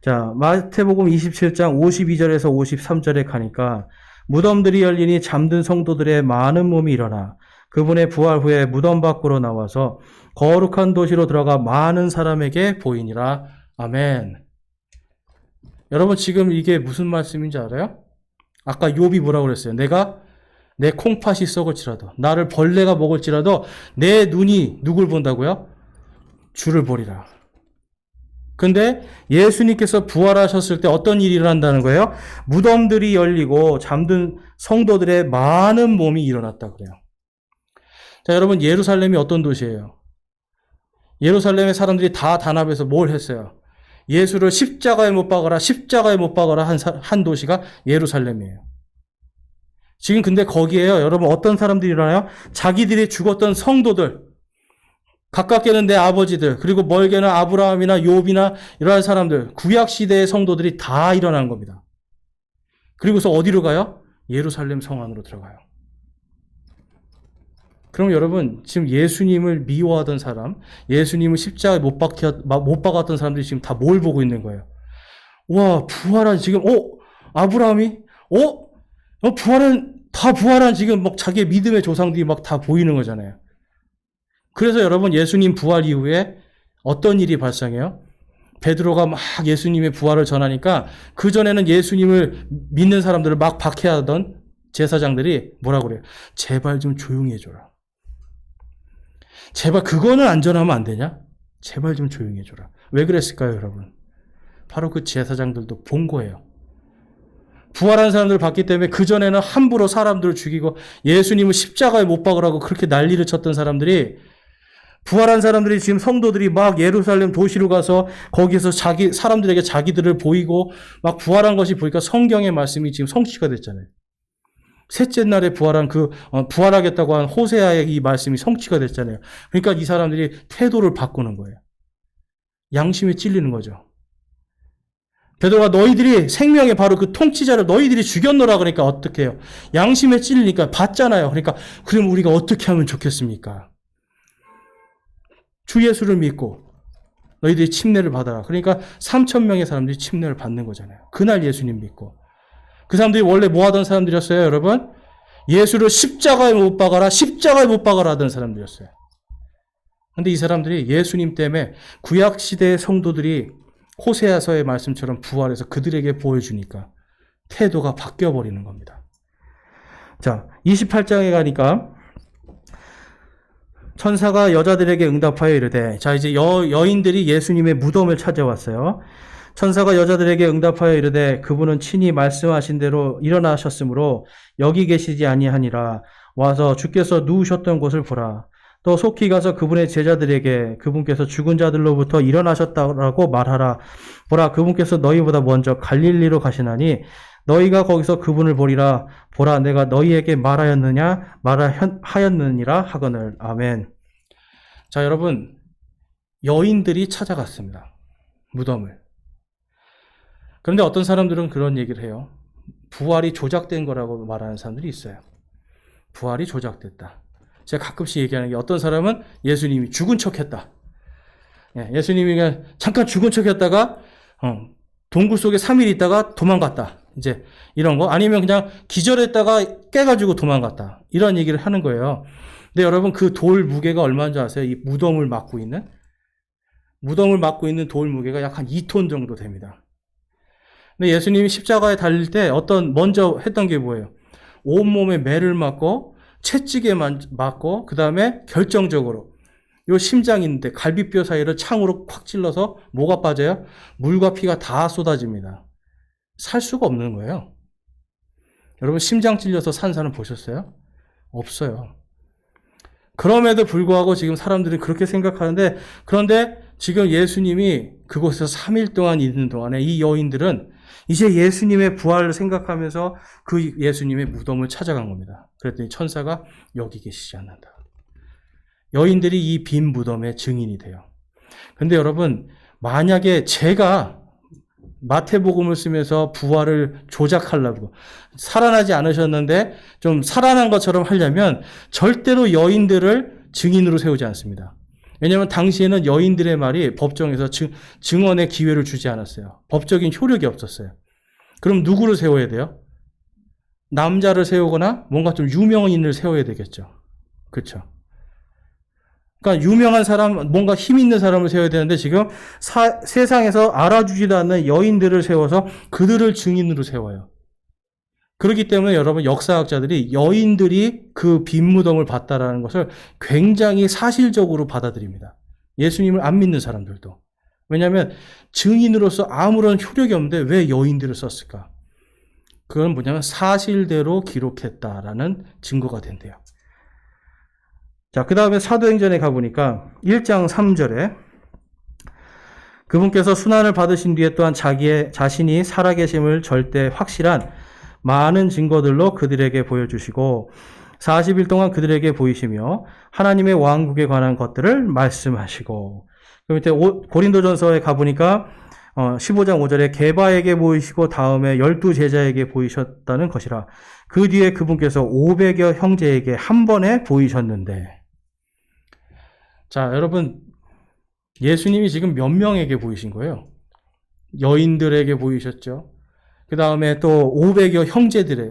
자, 마태복음 27장 52절에서 53절에 가니까 무덤들이 열리니 잠든 성도들의 많은 몸이 일어나 그분의 부활 후에 무덤 밖으로 나와서 거룩한 도시로 들어가 많은 사람에게 보이니라. 아멘. 여러분, 지금 이게 무슨 말씀인지 알아요? 아까 욥이 뭐라고 그랬어요? 내가 내 콩팥이 썩을지라도 나를 벌레가 먹을지라도 내 눈이 누굴 본다고요? 주를 보리라. 근데 예수님께서 부활하셨을 때 어떤 일이 일어난다는 거예요? 무덤들이 열리고 잠든 성도들의 많은 몸이 일어났다 그래요. 자, 여러분, 예루살렘이 어떤 도시예요? 예루살렘의 사람들이 다 단합해서 뭘 했어요? 예수를 십자가에 못 박아라, 십자가에 못 박아라 한 도시가 예루살렘이에요. 지금 근데 거기에요, 여러분, 어떤 사람들이 일어나요? 자기들이 죽었던 성도들, 가깝게는 내 아버지들, 그리고 멀게는 아브라함이나 욥이나 이러한 사람들, 구약시대의 성도들이 다 일어난 겁니다. 그리고서 어디로 가요? 예루살렘 성 안으로 들어가요. 그럼 여러분, 지금 예수님을 미워하던 사람, 예수님을 십자가에 못 박았던 사람들이 지금 다 뭘 보고 있는 거예요? 와, 부활한 지금, 아브라함이? 부활한 지금 막 자기의 믿음의 조상들이 막 다 보이는 거잖아요. 그래서 여러분, 예수님 부활 이후에 어떤 일이 발생해요? 베드로가 막 예수님의 부활을 전하니까 그전에는 예수님을 믿는 사람들을 막 박해하던 제사장들이 뭐라고 그래요? 제발 좀 조용히 해줘라. 제발 그거는 안 전하면 안 되냐? 제발 좀 조용히 해줘라. 왜 그랬을까요, 여러분? 바로 그 제사장들도 본 거예요. 부활한 사람들을 봤기 때문에 그전에는 함부로 사람들을 죽이고 예수님을 십자가에 못 박으라고 그렇게 난리를 쳤던 사람들이 부활한 사람들이 지금 성도들이 막 예루살렘 도시로 가서 거기서 사람들에게 자기들을 보이고 막 부활한 것이 보니까 성경의 말씀이 지금 성취가 됐잖아요. 셋째 날에 부활하겠다고 한 호세아의 이 말씀이 성취가 됐잖아요. 그러니까 이 사람들이 태도를 바꾸는 거예요. 양심에 찔리는 거죠. 베드로가 너희들이 생명의 바로 그 통치자를 너희들이 죽였노라 그러니까 어떻게 해요? 양심에 찔리니까 받잖아요. 그러니까 그럼 우리가 어떻게 하면 좋겠습니까? 주 예수를 믿고 너희들이 침례를 받아라. 그러니까 3,000명의 사람들이 침례를 받는 거잖아요. 그날 예수님 믿고. 그 사람들이 원래 뭐 하던 사람들이었어요, 여러분? 예수를 십자가에 못 박아라, 십자가에 못 박아라 하던 사람들이었어요. 근데 이 사람들이 예수님 때문에 구약시대의 성도들이 호세아서의 말씀처럼 부활해서 그들에게 보여주니까 태도가 바뀌어버리는 겁니다. 자, 28장에 가니까 천사가 여자들에게 응답하여 이르되, 자, 이제 여인들이 예수님의 무덤을 찾아왔어요. 천사가 여자들에게 응답하여 이르되 그분은 친히 말씀하신 대로 일어나셨으므로 여기 계시지 아니하니라. 와서 주께서 누우셨던 곳을 보라. 또 속히 가서 그분의 제자들에게 그분께서 죽은 자들로부터 일어나셨다라고 말하라. 보라, 그분께서 너희보다 먼저 갈릴리로 가시나니 너희가 거기서 그분을 보리라. 보라, 내가 너희에게 말하였느니라 하거늘. 아멘. 자, 여러분, 여인들이 찾아갔습니다. 무덤을. 그런데 어떤 사람들은 그런 얘기를 해요. 부활이 조작된 거라고 말하는 사람들이 있어요. 부활이 조작됐다. 제가 가끔씩 얘기하는 게 어떤 사람은 예수님이 죽은 척했다. 예수님이 그냥 잠깐 죽은 척했다가 동굴 속에 3일 있다가 도망갔다. 이제 이런 거. 아니면 그냥 기절했다가 깨가지고 도망갔다. 이런 얘기를 하는 거예요. 근데 여러분 그 돌 무게가 얼마인 줄 아세요? 이 무덤을 막고 있는 돌 무게가 약 한 2톤 정도 됩니다. 근데 예수님이 십자가에 달릴 때 먼저 했던 게 뭐예요? 온몸에 매를 맞고 채찍에 맞고 그 다음에 결정적으로 요 심장 있는데 갈비뼈 사이를 창으로 콱 찔러서 뭐가 빠져요? 물과 피가 다 쏟아집니다. 살 수가 없는 거예요. 여러분 심장 찔려서 산 사람 보셨어요? 없어요. 그럼에도 불구하고 지금 사람들이 그렇게 생각하는데, 그런데 지금 예수님이 그곳에서 3일 동안 있는 동안에 이 여인들은 이제 예수님의 부활을 생각하면서 그 예수님의 무덤을 찾아간 겁니다. 그랬더니 천사가 여기 계시지 않는다. 여인들이 이 빈 무덤의 증인이 돼요. 근데 여러분, 만약에 제가 마태복음을 쓰면서 부활을 조작하려고 살아나지 않으셨는데 좀 살아난 것처럼 하려면 절대로 여인들을 증인으로 세우지 않습니다. 왜냐하면 당시에는 여인들의 말이 법정에서 증언의 기회를 주지 않았어요. 법적인 효력이 없었어요. 그럼 누구를 세워야 돼요? 남자를 세우거나 뭔가 좀 유명인을 세워야 되겠죠. 그렇죠? 그러니까 유명한 사람, 뭔가 힘 있는 사람을 세워야 되는데 지금 세상에서 알아주지도 않는 여인들을 세워서 그들을 증인으로 세워요. 그렇기 때문에 여러분 역사학자들이 여인들이 그 빈 무덤을 봤다라는 것을 굉장히 사실적으로 받아들입니다. 예수님을 안 믿는 사람들도. 왜냐하면 증인으로서 아무런 효력이 없는데 왜 여인들을 썼을까? 그건 뭐냐면 사실대로 기록했다라는 증거가 된대요. 자, 그 다음에 사도행전에 가보니까 1장 3절에 그분께서 순환을 받으신 뒤에 또한 자신이 살아계심을 절대 확실한 많은 증거들로 그들에게 보여주시고 40일 동안 그들에게 보이시며 하나님의 왕국에 관한 것들을 말씀하시고, 그 밑에 고린도전서에 가보니까 15장 5절에 게바에게 보이시고 다음에 12제자에게 보이셨다는 것이라. 그 뒤에 그분께서 500여 형제에게 한 번에 보이셨는데, 자, 여러분 예수님이 지금 몇 명에게 보이신 거예요? 여인들에게 보이셨죠. 그 다음에 또 500여 형제들이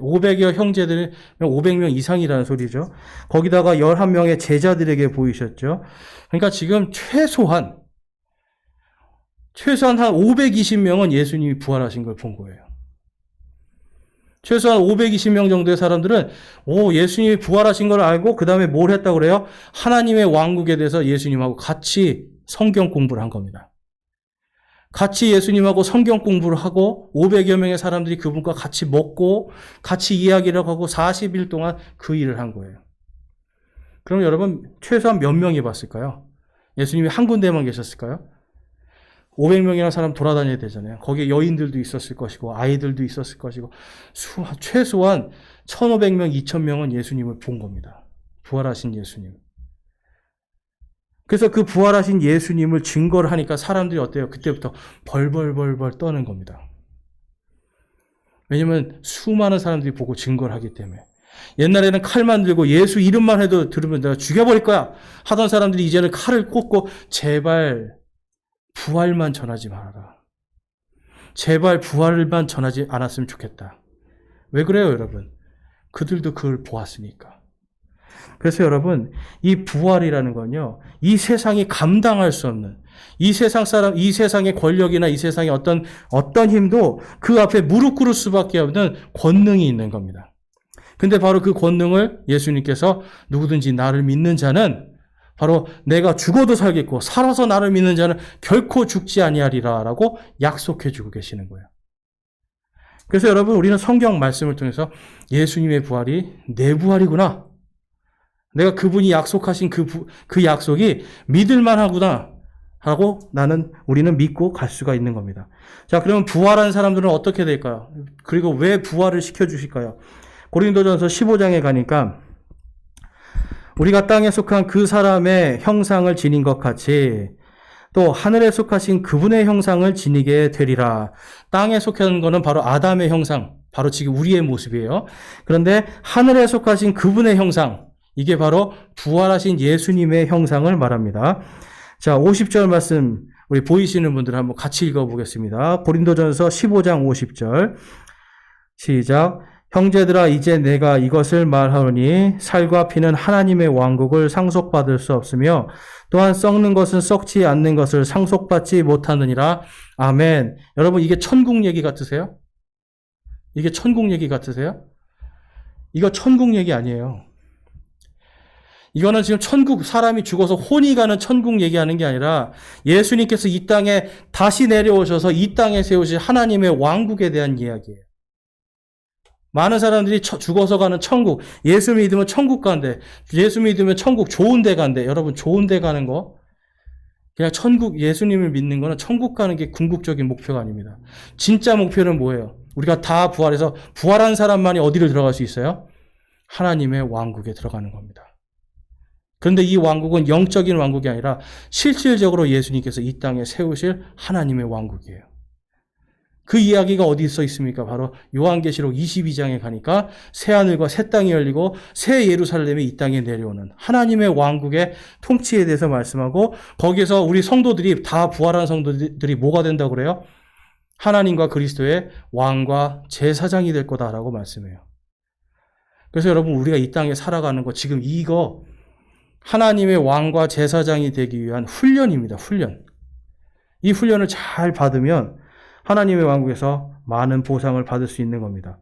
500명 이상이라는 소리죠. 거기다가 11명의 제자들에게 보이셨죠. 그러니까 지금 최소한 한 520명은 예수님이 부활하신 걸 본 거예요. 최소한 520명 정도의 사람들은 예수님이 부활하신 걸 알고 그 다음에 뭘 했다고 그래요? 하나님의 왕국에 대해서 예수님하고 같이 성경 공부를 한 겁니다. 같이 예수님하고 성경 공부를 하고 500여 명의 사람들이 그분과 같이 먹고 같이 이야기를 하고 40일 동안 그 일을 한 거예요. 그럼 여러분 최소한 몇 명이 봤을까요? 예수님이 한 군데만 계셨을까요? 500명이나 사람 돌아다녀야 되잖아요. 거기에 여인들도 있었을 것이고 아이들도 있었을 것이고 최소한 1,500명, 2,000명은 예수님을 본 겁니다. 부활하신 예수님. 그래서 그 부활하신 예수님을 증거를 하니까 사람들이 어때요? 그때부터 벌벌벌벌 떠는 겁니다. 왜냐면 수많은 사람들이 보고 증거를 하기 때문에. 옛날에는 칼만 들고 예수 이름만 해도 들으면 내가 죽여버릴 거야 하던 사람들이 이제는 칼을 꽂고 제발 부활만 전하지 말아라. 제발 부활만 전하지 않았으면 좋겠다. 왜 그래요, 여러분? 그들도 그걸 보았으니까. 그래서 여러분, 이 부활이라는 건요, 이 세상이 감당할 수 없는, 이 세상의 권력이나 이 세상의 어떤 힘도 그 앞에 무릎 꿇을 수밖에 없는 권능이 있는 겁니다. 근데 바로 그 권능을 예수님께서 누구든지 나를 믿는 자는 바로 내가 죽어도 살겠고 살아서 나를 믿는 자는 결코 죽지 아니하리라 라고 약속해 주고 계시는 거예요. 그래서 여러분, 우리는 성경 말씀을 통해서 예수님의 부활이 내 부활이구나. 내가 그분이 약속하신 그 약속이 믿을만 하구나 하고 우리는 믿고 갈 수가 있는 겁니다. 자, 그러면 부활한 사람들은 어떻게 될까요? 그리고 왜 부활을 시켜주실까요? 고린도전서 15장에 가니까 우리가 땅에 속한 그 사람의 형상을 지닌 것 같이 또 하늘에 속하신 그분의 형상을 지니게 되리라. 땅에 속한 거는 바로 아담의 형상, 바로 지금 우리의 모습이에요. 그런데 하늘에 속하신 그분의 형상, 이게 바로 부활하신 예수님의 형상을 말합니다. 자, 50절 말씀 우리 보이시는 분들 한번 같이 읽어보겠습니다. 고린도전서 15장 50절 시작. 형제들아, 이제 내가 이것을 말하노니 살과 피는 하나님의 왕국을 상속받을 수 없으며 또한 썩는 것은 썩지 않는 것을 상속받지 못하느니라. 아멘. 여러분, 이게 천국 얘기 같으세요? 이게 천국 얘기 같으세요? 이거 천국 얘기 아니에요. 이거는 지금 천국, 사람이 죽어서 혼이 가는 천국 얘기하는 게 아니라 예수님께서 이 땅에 다시 내려오셔서 이 땅에 세우신 하나님의 왕국에 대한 이야기예요. 많은 사람들이 죽어서 가는 천국, 예수 믿으면 천국 간대. 예수 믿으면 천국 좋은 데 간대. 여러분, 좋은 데 가는 거, 그냥 천국, 예수님을 믿는 거는 천국 가는 게 궁극적인 목표가 아닙니다. 진짜 목표는 뭐예요? 우리가 다 부활해서 부활한 사람만이 어디를 들어갈 수 있어요? 하나님의 왕국에 들어가는 겁니다. 그런데 이 왕국은 영적인 왕국이 아니라 실질적으로 예수님께서 이 땅에 세우실 하나님의 왕국이에요. 그 이야기가 어디 써 있습니까? 바로 요한계시록 22장에 가니까 새하늘과 새 땅이 열리고 새 예루살렘이 이 땅에 내려오는 하나님의 왕국의 통치에 대해서 말씀하고, 거기에서 우리 성도들이 다 부활한 성도들이 뭐가 된다고 그래요? 하나님과 그리스도의 왕과 제사장이 될 거다라고 말씀해요. 그래서 여러분, 우리가 이 땅에 살아가는 거 지금 이거 하나님의 왕과 제사장이 되기 위한 훈련입니다. 훈련. 이 훈련을 잘 받으면 하나님의 왕국에서 많은 보상을 받을 수 있는 겁니다.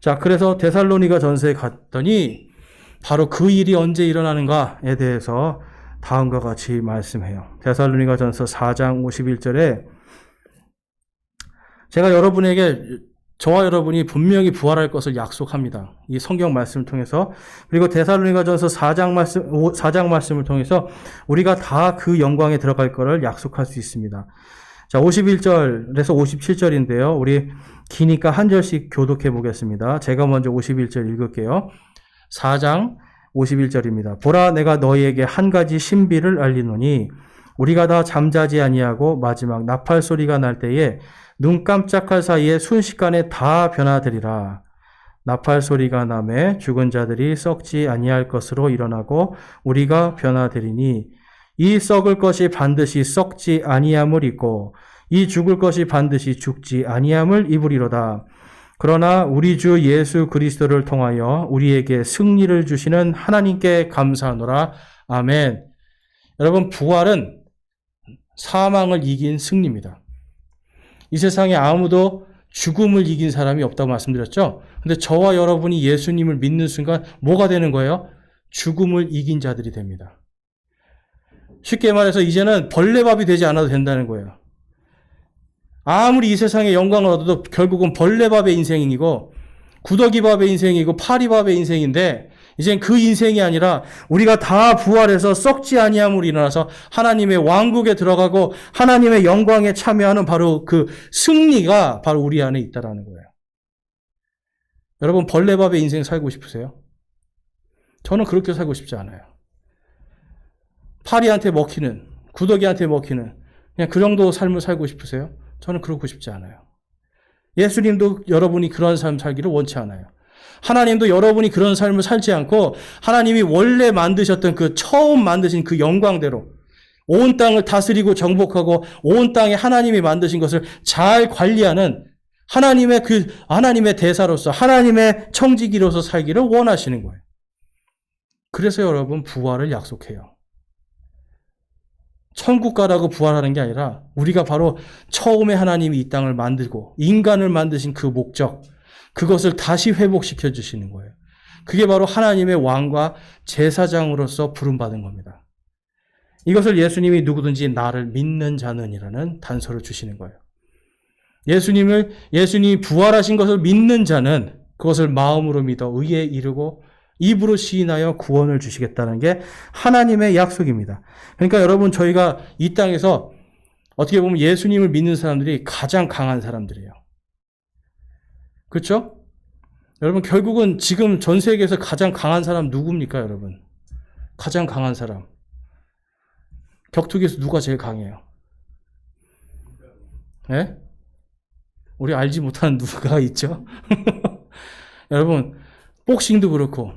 자, 그래서 데살로니가 전서에 갔더니 바로 그 일이 언제 일어나는가에 대해서 다음과 같이 말씀해요. 데살로니가 전서 4장 51절에 제가 저와 여러분이 분명히 부활할 것을 약속합니다. 이 성경 말씀을 통해서. 그리고 데살로니가 전서 4장 말씀을 통해서 우리가 다 그 영광에 들어갈 것을 약속할 수 있습니다. 자, 51절에서 57절인데요. 우리 기니까 한 절씩 교독해 보겠습니다. 제가 먼저 51절 읽을게요. 4장 51절입니다. 보라, 내가 너희에게 한 가지 신비를 알리노니 우리가 다 잠자지 아니하고 마지막 나팔 소리가 날 때에 눈 깜짝할 사이에 순식간에 다 변화되리라. 나팔 소리가 나매 죽은 자들이 썩지 아니할 것으로 일어나고 우리가 변화되리니 이 썩을 것이 반드시 썩지 아니함을 입고 이 죽을 것이 반드시 죽지 아니함을 입으리로다. 그러나 우리 주 예수 그리스도를 통하여 우리에게 승리를 주시는 하나님께 감사하노라. 아멘. 여러분, 부활은 사망을 이긴 승리입니다. 이 세상에 아무도 죽음을 이긴 사람이 없다고 말씀드렸죠? 근데 저와 여러분이 예수님을 믿는 순간 뭐가 되는 거예요? 죽음을 이긴 자들이 됩니다. 쉽게 말해서 이제는 벌레밥이 되지 않아도 된다는 거예요. 아무리 이 세상에 영광을 얻어도 결국은 벌레밥의 인생이고 구더기밥의 인생이고 파리밥의 인생인데, 이젠 그 인생이 아니라 우리가 다 부활해서 썩지 아니함으로 일어나서 하나님의 왕국에 들어가고 하나님의 영광에 참여하는 바로 그 승리가 바로 우리 안에 있다라는 거예요. 여러분, 벌레밥의 인생 살고 싶으세요? 저는 그렇게 살고 싶지 않아요. 파리한테 먹히는, 구더기한테 먹히는 그냥 그 정도 삶을 살고 싶으세요? 저는 그러고 싶지 않아요. 예수님도 여러분이 그런 삶 살기를 원치 않아요. 하나님도 여러분이 그런 삶을 살지 않고 하나님이 원래 만드셨던 그 처음 만드신 그 영광대로 온 땅을 다스리고 정복하고 온 땅에 하나님이 만드신 것을 잘 관리하는 하나님의 대사로서 하나님의 청지기로서 살기를 원하시는 거예요. 그래서 여러분 부활을 약속해요. 천국 가라고 부활하는 게 아니라 우리가 바로 처음에 하나님이 이 땅을 만들고 인간을 만드신 그 목적, 그것을 다시 회복시켜 주시는 거예요. 그게 바로 하나님의 왕과 제사장으로서 부름받은 겁니다. 이것을 예수님이 누구든지 나를 믿는 자는이라는 단서를 주시는 거예요. 예수님이 부활하신 것을 믿는 자는 그것을 마음으로 믿어 의에 이르고 입으로 시인하여 구원을 주시겠다는 게 하나님의 약속입니다. 그러니까 여러분, 저희가 이 땅에서 어떻게 보면 예수님을 믿는 사람들이 가장 강한 사람들이에요. 그렇죠? 여러분, 결국은 지금 전 세계에서 가장 강한 사람 누굽니까, 여러분? 가장 강한 사람. 격투기에서 누가 제일 강해요? 네? 우리 알지 못하는 누가 있죠? 여러분, 복싱도 그렇고,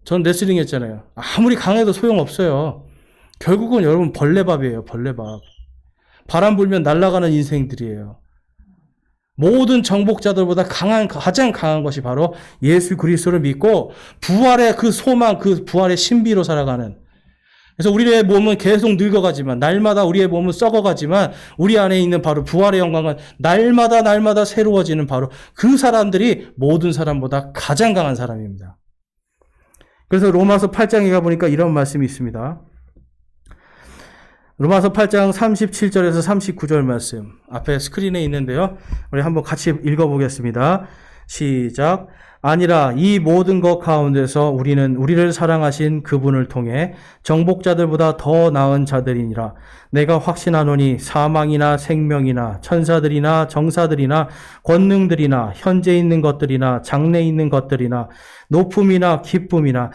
전 레슬링 했잖아요. 아무리 강해도 소용없어요. 결국은 여러분 벌레밥이에요, 벌레밥. 바람 불면 날아가는 인생들이에요. 모든 정복자들보다 가장 강한 것이 바로 예수 그리스도를 믿고 부활의 그 소망, 그 부활의 신비로 살아가는. 그래서 우리의 몸은 계속 늙어가지만, 날마다 우리의 몸은 썩어가지만 우리 안에 있는 바로 부활의 영광은 날마다 새로워지는 바로 그 사람들이 모든 사람보다 가장 강한 사람입니다. 그래서 로마서 8장에 가보니까 이런 말씀이 있습니다. 로마서 8장 37절에서 39절 말씀 앞에 스크린에 있는데요. 우리 한번 같이 읽어보겠습니다. 시작. 아니라 이 모든 것 가운데서 우리는 우리를 사랑하신 그분을 통해 정복자들보다 더 나은 자들이니라. 내가 확신하노니 사망이나 생명이나 천사들이나 정사들이나 권능들이나 현재 있는 것들이나 장래 있는 것들이나 높음이나 기쁨이나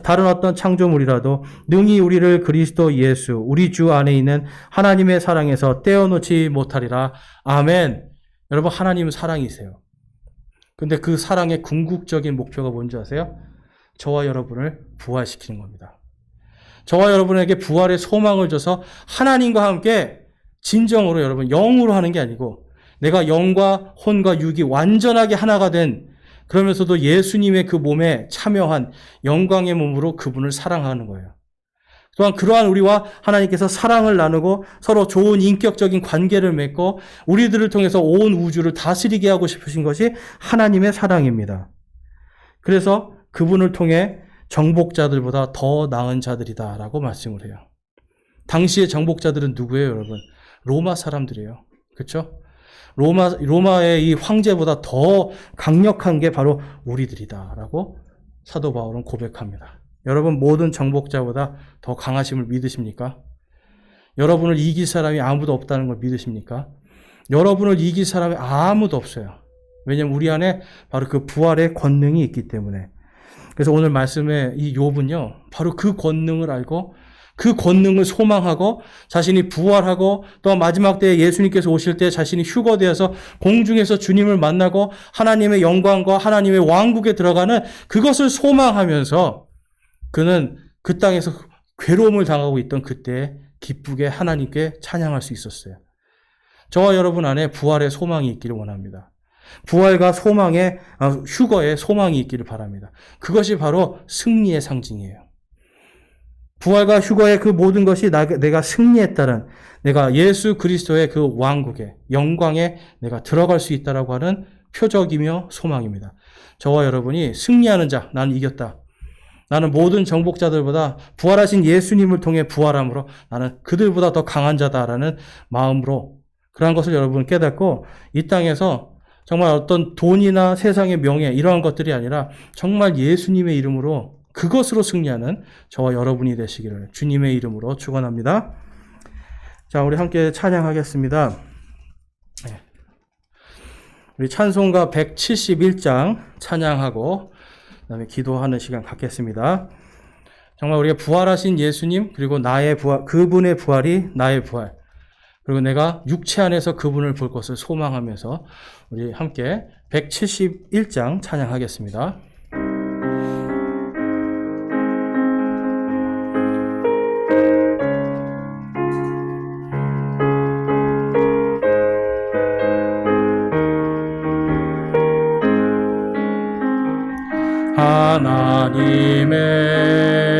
다른 어떤 창조물이라도 능히 우리를 그리스도 예수 우리 주 안에 있는 하나님의 사랑에서 떼어놓지 못하리라. 아멘. 여러분, 하나님은 사랑이세요. 근데 그 사랑의 궁극적인 목표가 뭔지 아세요? 저와 여러분을 부활시키는 겁니다. 저와 여러분에게 부활의 소망을 줘서 하나님과 함께 진정으로 여러분 영으로 하는 게 아니고 내가 영과 혼과 육이 완전하게 하나가 된, 그러면서도 예수님의 그 몸에 참여한 영광의 몸으로 그분을 사랑하는 거예요. 또한 그러한 우리와 하나님께서 사랑을 나누고 서로 좋은 인격적인 관계를 맺고 우리들을 통해서 온 우주를 다스리게 하고 싶으신 것이 하나님의 사랑입니다. 그래서 그분을 통해 정복자들보다 더 나은 자들이다라고 말씀을 해요. 당시의 정복자들은 누구예요, 여러분? 로마 사람들이에요. 그렇죠? 로마의 이 황제보다 더 강력한 게 바로 우리들이다라고 사도 바울은 고백합니다. 여러분, 모든 정복자보다 더 강하심을 믿으십니까? 여러분을 이길 사람이 아무도 없다는 걸 믿으십니까? 여러분을 이길 사람이 아무도 없어요. 왜냐하면 우리 안에 바로 그 부활의 권능이 있기 때문에. 그래서 오늘 말씀의 이 욥은요, 바로 그 권능을 알고 그 권능을 소망하고 자신이 부활하고 또 마지막 때에 예수님께서 오실 때 자신이 휴거되어서 공중에서 주님을 만나고 하나님의 영광과 하나님의 왕국에 들어가는 그것을 소망하면서 그는 그 땅에서 괴로움을 당하고 있던 그때에 기쁘게 하나님께 찬양할 수 있었어요. 저와 여러분 안에 부활의 소망이 있기를 원합니다. 부활과 휴거의 소망이 있기를 바랍니다. 그것이 바로 승리의 상징이에요. 부활과 휴거의 그 모든 것이 내가 승리했다는, 내가 예수 그리스도의 그 왕국에, 영광에 내가 들어갈 수 있다라고 하는 표적이며 소망입니다. 저와 여러분이 승리하는 자, 나는 이겼다. 나는 모든 정복자들보다 부활하신 예수님을 통해 부활함으로 나는 그들보다 더 강한 자다라는 마음으로 그러한 것을 여러분 깨닫고 이 땅에서 정말 어떤 돈이나 세상의 명예 이러한 것들이 아니라 정말 예수님의 이름으로 그것으로 승리하는 저와 여러분이 되시기를 주님의 이름으로 축원합니다. 자, 우리 함께 찬양하겠습니다. 우리 찬송가 171장 찬양하고 그다음에 기도하는 시간 갖겠습니다. 정말 우리가 부활하신 예수님, 그리고 나의 부활, 그분의 부활이 나의 부활, 그리고 내가 육체 안에서 그분을 볼 것을 소망하면서 우리 함께 171장 찬양하겠습니다.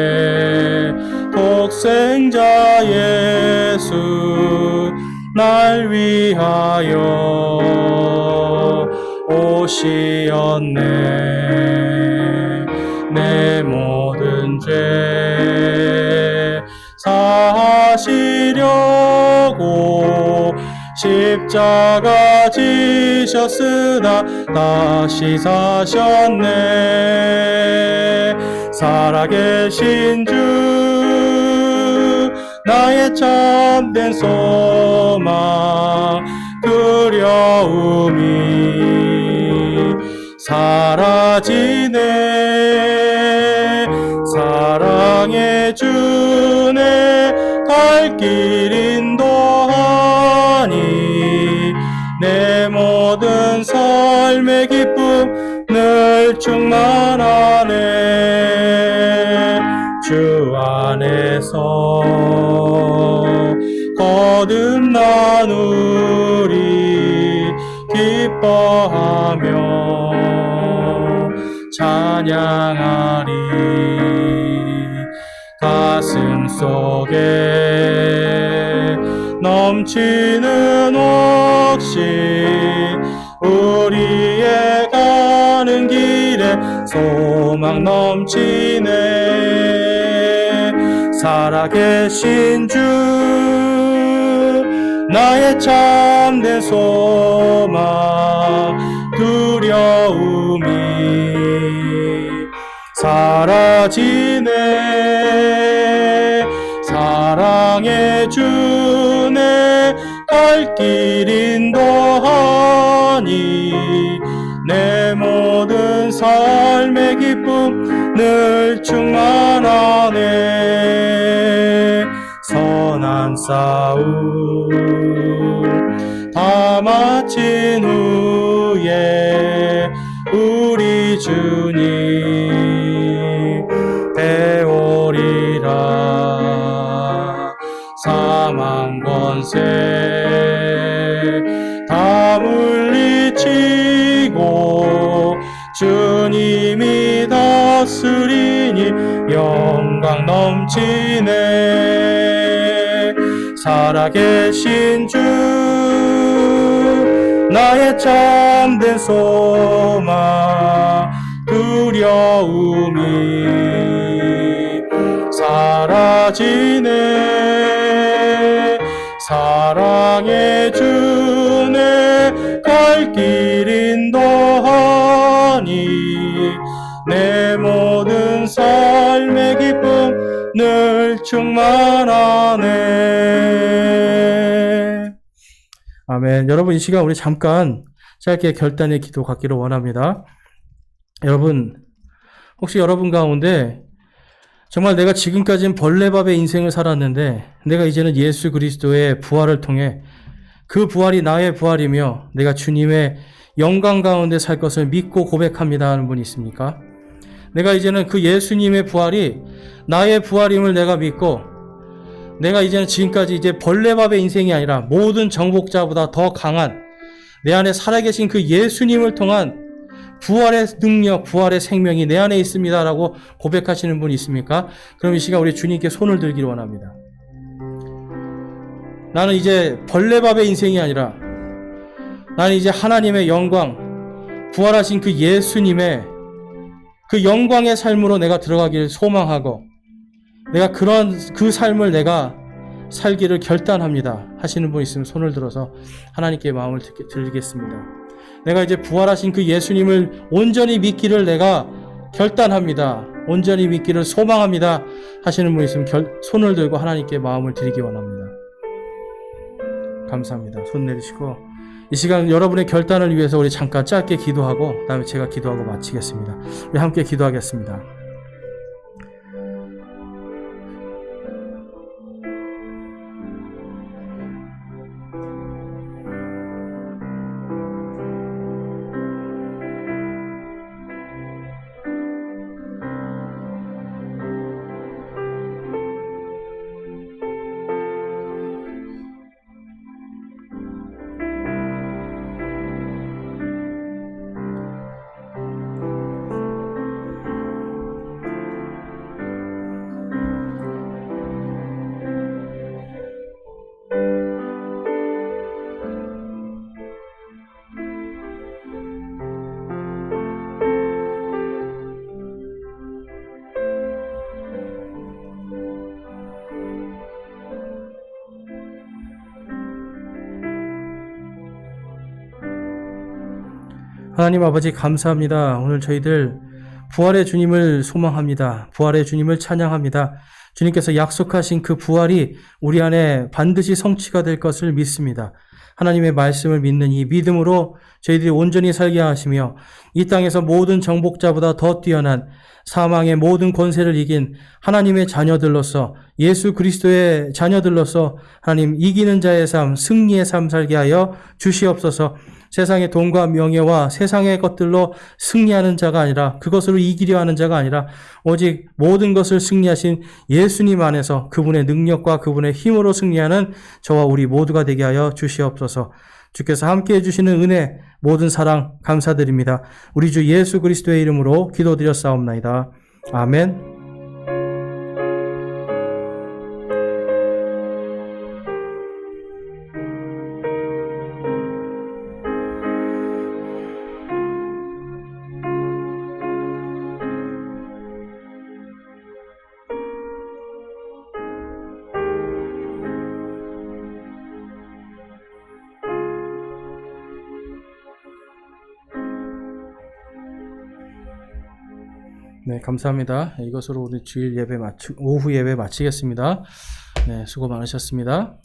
하나님의 독생자 예수 날 위하여 오시었네. 내 모든 죄 사하시려고 십자가 지셨으나 다시 사셨네. 살아계신 주 나의 참된 소망 두려움이 사라지네. 사랑의 주내 갈 길 인도하니 내 모든 삶의 기쁨 늘 충만하네. 주 안에서 거듭나누리 기뻐하며 찬양하리. 가슴 속에 넘치는 옥시 우리의 가는 길에 소망 넘치네. 살아계신 주 나의 참된 소망 두려움이 사라지네. 사랑의 주내 갈 길 인도하니 내 모든 삶의 기쁨 늘 충만하네. 선한 싸움 다 마친 후에 우리 주님 배우리라. 사망 권세 다 물리치고 주님이 다스리니 영광 넘치네. 살아계신 주 나의 참된 소망 두려움이 사라지네. 사랑의 주내 갈 길 인도하니 내 모든 삶의 기쁨 늘 충만하네. 아멘. 여러분, 이 시간 우리 잠깐 짧게 결단의 기도 갖기를 원합니다. 여러분, 혹시 여러분 가운데 정말 내가 지금까지는 벌레밥의 인생을 살았는데 내가 이제는 예수 그리스도의 부활을 통해 그 부활이 나의 부활이며 내가 주님의 영광 가운데 살 것을 믿고 고백합니다 하는 분이 있습니까? 내가 이제는 그 예수님의 부활이 나의 부활임을 내가 믿고 내가 이제는 지금까지 이제 벌레밥의 인생이 아니라 모든 정복자보다 더 강한 내 안에 살아계신 그 예수님을 통한 부활의 능력, 부활의 생명이 내 안에 있습니다 라고 고백하시는 분이 있습니까? 그럼 이 시간 우리 주님께 손을 들기를 원합니다. 나는 이제 벌레밥의 인생이 아니라 나는 이제 하나님의 영광, 부활하신 그 예수님의 그 영광의 삶으로 내가 들어가기를 소망하고 내가 그런 그 삶을 내가 살기를 결단합니다 하시는 분 있으면 손을 들어서 하나님께 마음을 드리겠습니다. 내가 이제 부활하신 그 예수님을 온전히 믿기를 내가 결단합니다. 온전히 믿기를 소망합니다. 하시는 분 있으면 손을 들고 하나님께 마음을 드리기 원합니다. 감사합니다. 손 내리시고 이 시간 여러분의 결단을 위해서 우리 잠깐 짧게 기도하고 그다음에 제가 기도하고 마치겠습니다. 우리 함께 기도하겠습니다. 하나님 아버지 감사합니다. 오늘 저희들 부활의 주님을 소망합니다. 부활의 주님을 찬양합니다. 주님께서 약속하신 그 부활이 우리 안에 반드시 성취가 될 것을 믿습니다. 하나님의 말씀을 믿는 이 믿음으로 저희들이 온전히 살게 하시며 이 땅에서 모든 정복자보다 더 뛰어난 사망의 모든 권세를 이긴 하나님의 자녀들로서 예수 그리스도의 자녀들로서 하나님 이기는 자의 삶, 승리의 삶 살게 하여 주시옵소서. 세상의 돈과 명예와 세상의 것들로 승리하는 자가 아니라 그것으로 이기려 하는 자가 아니라 오직 모든 것을 승리하신 예수님 안에서 그분의 능력과 그분의 힘으로 승리하는 저와 우리 모두가 되게 하여 주시옵소서. 주께서 함께 해주시는 은혜 모든 사랑 감사드립니다. 우리 주 예수 그리스도의 이름으로 기도드렸사옵나이다. 아멘. 네, 감사합니다. 이것으로 오늘 주일 예배 오후 예배 마치겠습니다. 네, 수고 많으셨습니다.